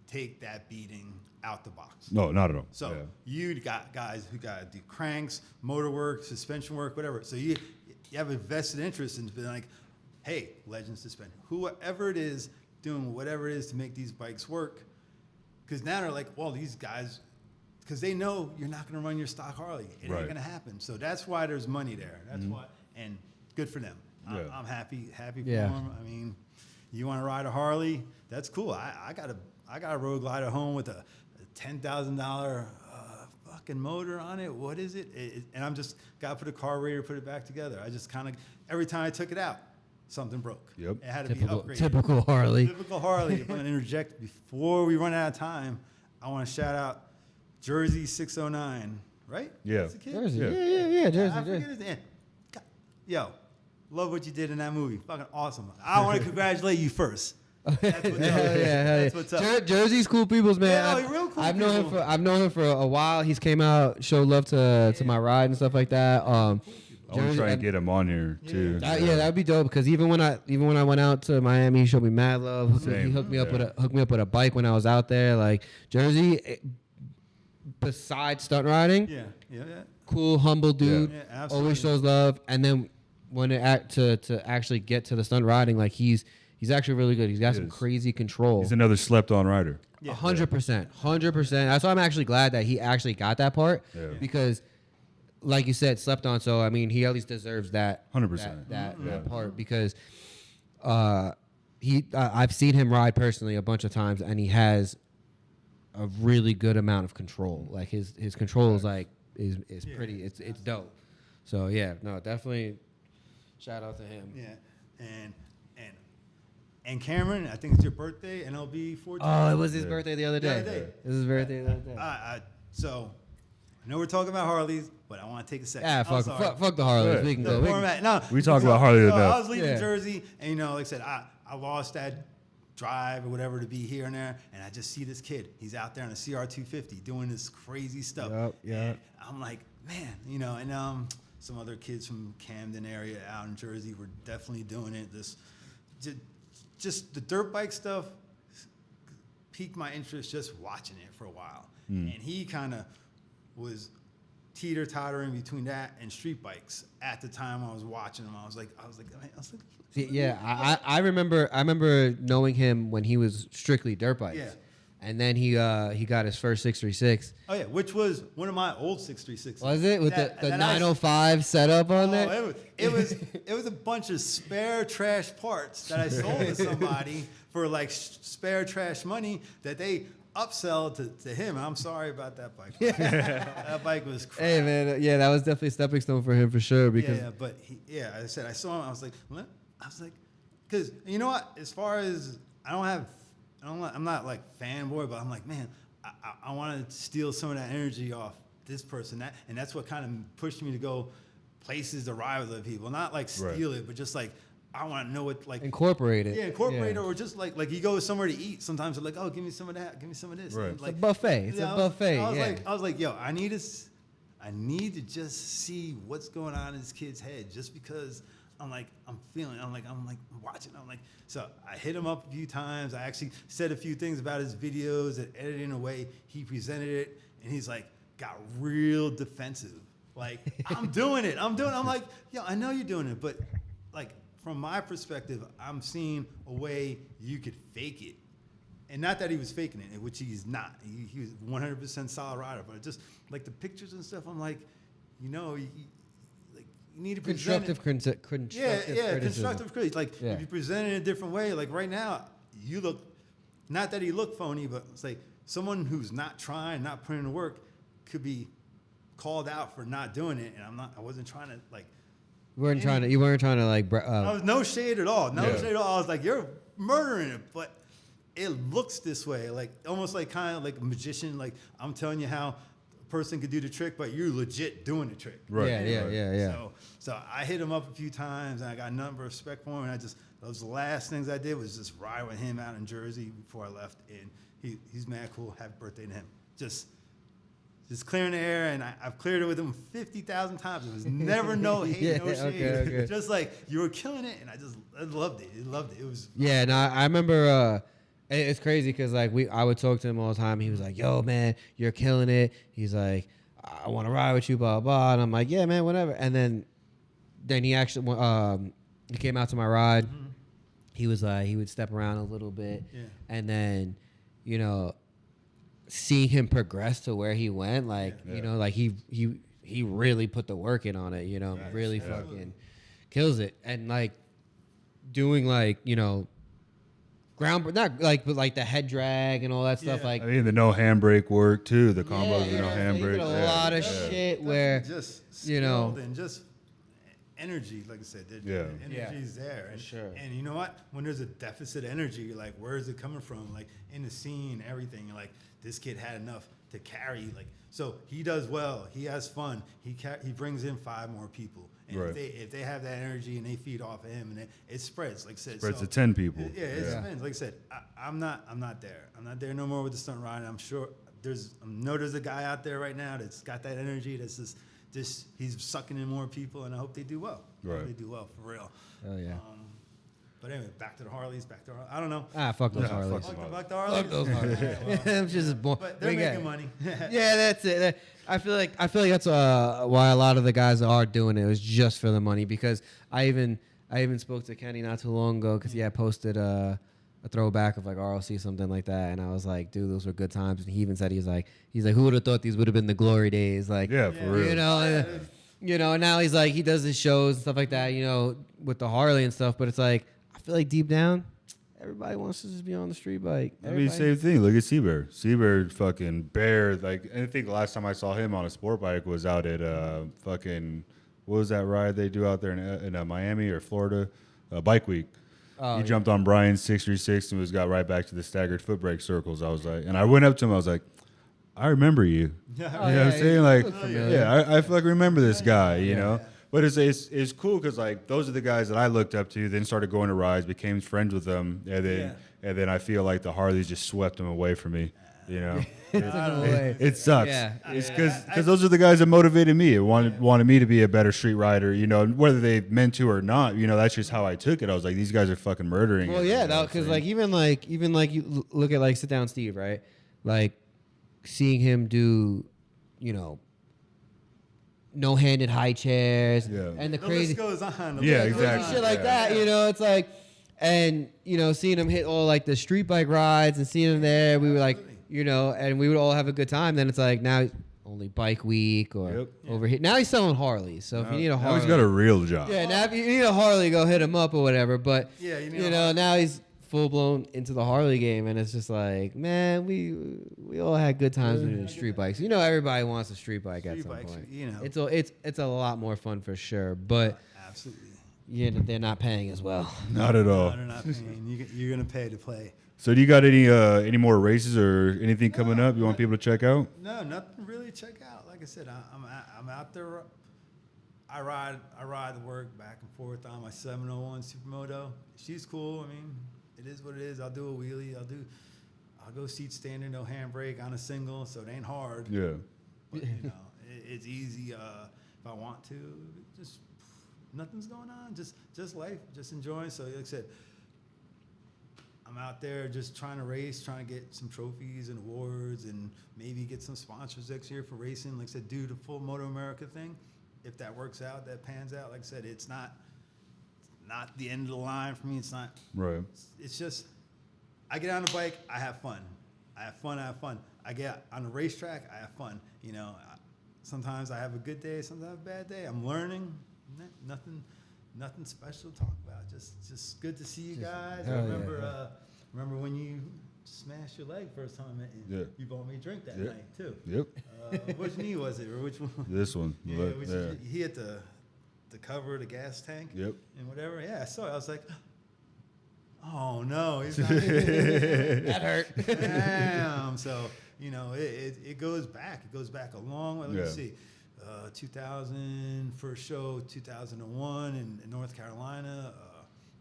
take that beating out the box. No, not at all. So you got guys who got to do cranks, motor work, suspension work, whatever. So you have a vested interest in being like, hey, Legend Suspension, whoever it is doing whatever it is to make these bikes work. Because now they're like, well, these guys, because they know you're not going to run your stock Harley. It ain't going to happen. So that's why there's money there. That's why, and good for them. I'm happy for them. I mean, you want to ride a Harley? That's cool. I got a road glider home with a $10,000 fucking motor on it. What is it? And I'm just got to put a carburetor, put it back together. I just kind of every time I took it out, something broke. Yep. It had to be upgraded. Typical Harley. Typical Harley. If I'm going to interject before we run out of time, I want to shout out Jersey 609, right? Yeah. That's the kid? Jersey. Yeah, Jersey. I forget his name. Yo, love what you did in that movie. Fucking awesome. I want to congratulate you first. That's what's up. That's what's up. Jersey's cool peoples, man. Yeah, real cool I've known him for a while. He's came out, showed love to my ride and stuff like that. I want to try and get him on here too. Yeah, that'd be dope. Because even when I went out to Miami, he showed me mad love. Same, He hooked me up with a bike when I was out there. Like Jersey, besides stunt riding, cool, humble dude. Yeah, absolutely. Always shows love. And then when to actually get to the stunt riding, like he's actually really good. He's got some crazy control. He's another slept-on rider. 100%. That's why I'm actually glad that he actually got that part because, like you said, slept on. So I mean, he at least deserves that 100%. That part because I've seen him ride personally a bunch of times, and he has a really good amount of control. Like his control is like is pretty. It's dope. So yeah, no, definitely shout out to him. Yeah, and Cameron, I think it's your birthday, NLB 14. Oh, it was his birthday the other day. It was his birthday the other day. So I know we're talking about Harleys, but I want to take a second. Yeah, fuck the Harleys. Good. We can go. We talk about Harley enough. I was leaving Jersey, and like I said, I lost that drive or whatever to be here and there, and I just see this kid. He's out there on a CR250 doing this crazy stuff. Yep. I'm like, man, and some other kids from Camden area out in Jersey were definitely doing it. Just the dirt bike stuff piqued my interest just watching it for a while. And he kind of was teeter-tottering between that and street bikes at the time I was watching him. I was like, yeah, I remember knowing him when he was strictly dirt bikes. Yeah. And then he got his first 636. Oh yeah, which was one of my old 636. Was it with the 905 setup on there? It was a bunch of spare trash parts that I sold to somebody for like spare trash money that they upsell to him. I'm sorry about that bike. That bike was crap. Hey man, yeah, that was definitely a stepping stone for him for sure. Because but I said I saw him. I was like, what? Because you know what? As far as I'm not like fanboy, but I'm like, man, I want to steal some of that energy off this person. And that's what kind of pushed me to go places to ride with other people. Not like steal it, but just like I want to know what like incorporate it. Yeah, incorporate it, or just like you go somewhere to eat. Sometimes they're like, oh, give me some of that, give me some of this. Right. And like, it's a buffet. It's a buffet. I was like, yo, I need to just see what's going on in this kid's head, just because. I'm watching. So I hit him up a few times. I actually said a few things about his videos and editing the way he presented it. And he's like, got real defensive. Like, I'm doing it. I'm like, yo, I know you're doing it. But like, from my perspective, I'm seeing a way you could fake it. And not that he was faking it, which he's not. He was 100% solid rider. But just like the pictures and stuff, I'm like, you need to present constructive criticism. Constructive criticism. Like if you present it in a different way, like right now, you look, not that he looked phony, but it's like someone who's not trying, not putting in the work, could be called out for not doing it. And I wasn't trying to like. You weren't trying to like. I was no shade at all. No shade at all. I was like, you're murdering it, but it looks this way, like almost like kind of like a magician. Like I'm telling you how. Person could do the trick, but you're legit doing the trick. Right. Yeah. So I hit him up a few times, and I got a number of respect for him. And those the last things I did was just ride with him out in Jersey before I left. And he's mad cool. Happy birthday to him. Just clearing the air, and I've cleared it with him 50,000 times. It was never no hate, no shade. Okay. Just like you were killing it, and I loved it. It was. Yeah. No, I remember. It's crazy because like I would talk to him all the time. He was like, "Yo, man, you're killing it." He's like, "I want to ride with you, blah blah." And I'm like, "Yeah, man, whatever." And then he actually he came out to my ride. Mm-hmm. He was like, he would step around a little bit, and then seeing him progress to where he went, like like he really put the work in on it. Really fucking kills it, and like doing like ground, not like, but like the head drag and all that stuff. Like, I mean, the no handbrake work too. The combos, the no handbrake. A lot of shit where just and just energy. Like I said, energy's there. And, sure. And you know what? When there's a deficit of energy, you're like, where is it coming from? Like in the scene, everything. You're like, this kid had enough to carry. Like, so he does well. He has fun. He brings in 5 more people. And if they have that energy and they feed off of him, and it spreads, like I said. Spreads to 10 people. It spreads. Like I said, I'm not there. I'm not there no more with the stunt riding. I'm sure there's a guy out there right now that's got that energy, that's just he's sucking in more people, and I hope they do well. I hope they do well for real. Hell yeah. But anyway, back to the Harleys. I don't know. Fuck those Yeah, Harleys. Fuck the Harleys. Fuck those Harleys. I'm just But they're making money. Yeah, that's it. I feel like that's why a lot of the guys are doing it. It was just for the money, because I even spoke to Kenny not too long ago, because he had posted a throwback of like RLC, something like that, and I was like, dude, those were good times. And he even said he's like who would have thought these would have been the glory days? Like, Yeah, for real. You know, and now he's like, he does his shows and stuff like that, you know, with the Harley and stuff. But it's like, I feel like deep down, everybody wants to just be on the street bike. I mean, same thing. Look at Seabear. Seabear fucking bear. Like, I think the last time I saw him on a sport bike was out at fucking, what was that ride they do out there in Miami or Florida? Bike Week. Oh, He jumped on Brian's 636 and got right back to the staggered foot brake circles. I was like, and I went up to him. I was like, I remember you. You know what I'm saying? Like, I fucking remember this guy, you know? But it's cool because, like, those are the guys that I looked up to, then started going to rides, became friends with them, and then I feel like the Harleys just swept them away from me, you know? It sucks. Yeah. It's because those are the guys that motivated me. It wanted me to be a better street rider, you know, whether they meant to or not. You know, that's just how I took it. I was like, these guys are fucking murdering. Well, it, yeah, you know because like even like you look at like Sit Down Steve, right? Like seeing him do, you know, no-handed high chairs and the crazy list goes on. Exactly. shit like that. You know, it's like, and you know, seeing him hit all like the street bike rides and seeing him there, we were like, you know, and we would all have a good time. Then it's like now only Bike Week or over here. Now he's selling Harleys. So if you need a Harley, he's got a real job. Yeah, now if you need a Harley, go hit him up or whatever. But you know, now he's full blown into the Harley game, and it's just like, man, we all had good times when we were street bikes. You know, everybody wants a street bike at some point. You know, it's a lot more fun for sure. But absolutely, yeah, they're not paying as well. Not at all. No, they're not paying. You're gonna pay to play. So do you got any more races or anything coming up you want people to check out? No, nothing really. Check out. Like I said, I'm out there. I ride to work back and forth on my 701 Supermoto. She's cool. I mean, it is what it is. I'll do a wheelie. I'll go seat standard, no handbrake on a single, so it ain't hard. Yeah. But, you know, it's easy. If I want to, just nothing's going on. Just life, just enjoying. So like I said, I'm out there just trying to race, trying to get some trophies and awards, and maybe get some sponsors next year for racing. Like I said, do the full Moto America thing. If that works out, that pans out. Like I said, it's not the end of the line for me. It's not. Right. It's just I get on the bike, I have fun. I have fun. I get on the racetrack, I have fun. You know, sometimes I have a good day, sometimes I have a bad day. I'm learning. Nothing special to talk about. Just good to see you guys. I remember when you smashed your leg first time I met you. Yeah. You bought me a drink that night too. Yep. Which knee was it, or which one? This one. Yeah, he hit the cover of the gas tank. Yep. And whatever. Yeah, I saw it. I was like, oh no, he's not. That hurt. Damn. So you know, it goes back. It goes back a long way. Let me see. 2000 first show, 2001 in North Carolina.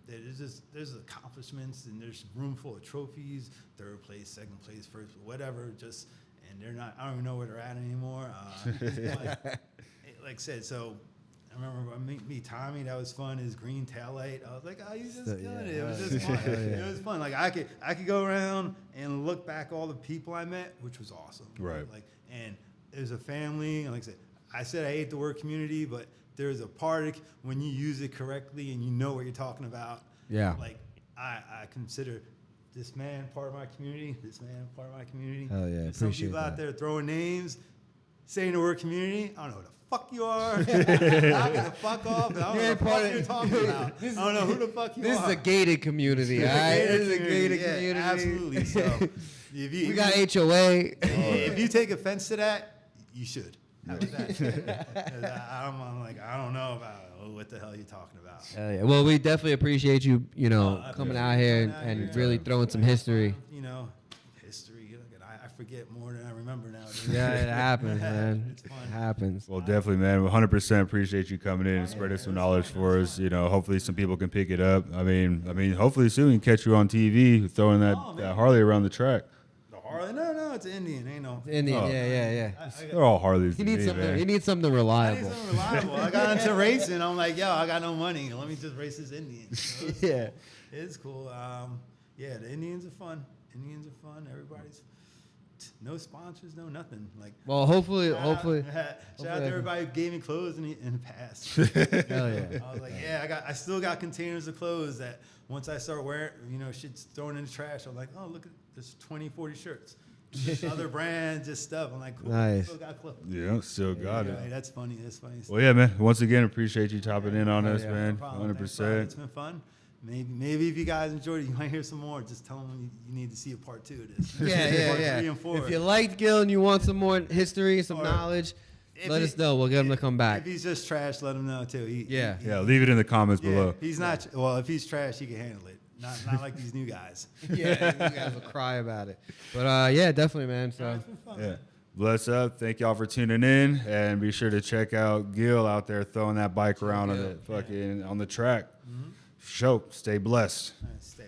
There's accomplishments and there's room full of trophies. Third place, second place, first, whatever. And they're not. I don't even know where they're at anymore. Like I said, so I remember me Tommy. That was fun. His green taillight. I was like, oh, he's just doing it. It was just fun. It was fun. Like I could go around and look back all the people I met, which was awesome. Right. Like, and there's a family. And like I said, I hate the word community, but there's a part when you use it correctly and you know what you're talking about. Yeah. Like I consider this man part of my community. This man part of my community. Hell yeah, There's some appreciate people that. out there throwing names, saying the word community. I don't know who the fuck you are. Knock the fuck off. I don't know who the fuck you're talking about. I don't know who the fuck you are. This is a gated community, all right? This is a gated community. Absolutely. So we got HOA. If you take offense to that, you should. How about that? I'm like, I don't know about what the hell you're talking about. Yeah. Well, we definitely appreciate you, you know, coming out here and really throwing some history. You know, history. I forget more than I remember nowadays. Yeah, it happens, man. It's fun. It happens. Well, definitely, man. 100% appreciate you coming in and spreading some knowledge for us. You know, hopefully some people can pick it up. I mean, hopefully soon we can catch you on TV throwing that Harley around the track. The Harley? No. No, it's an Indian. Ain't no. Indian, Oh. yeah. They're all Harleys. He to needs me, something. man. He needs something I need reliable. something reliable. I got into racing. I'm like, yo, I got no money. Let me just race this Indian. So it's Yeah. cool. It's cool. Yeah, the Indians are fun. Everybody's no sponsors, no nothing. Like, Well, hopefully. shout out to everybody who gave me clothes in the past. Hell yeah. I was like, yeah, I still got containers of clothes that once I start wearing, shit's thrown in the trash. I'm like, oh, look at this 20, 40 shirts. Other brands, just stuff. I'm like, cool. Nice. Still got clothes. Yeah, still got it. Right, that's funny. Well, yeah, man. Once again, appreciate you topping in on us, yeah. man. No problem. 100%. It's been fun. Maybe if you guys enjoyed it, you might hear some more. Just tell them you need to see a part 2 of this. Part 3 and 4. If you liked Gil and you want some more history, some Or knowledge, if let he- us know. We'll get him to come If back. he's just trash, let him know too. Yeah. Yeah, leave it in the comments Yeah, below. he's not. Well, if he's trash, he can handle it. Not like these new guys. Yeah, you guys will cry about it. But yeah, definitely, man. So It's been fun. Yeah. Bless up. Thank y'all for tuning in, and be sure to check out Gil out there throwing that bike around on Gil. the fucking on the track. Show. Stay blessed. All right, stay.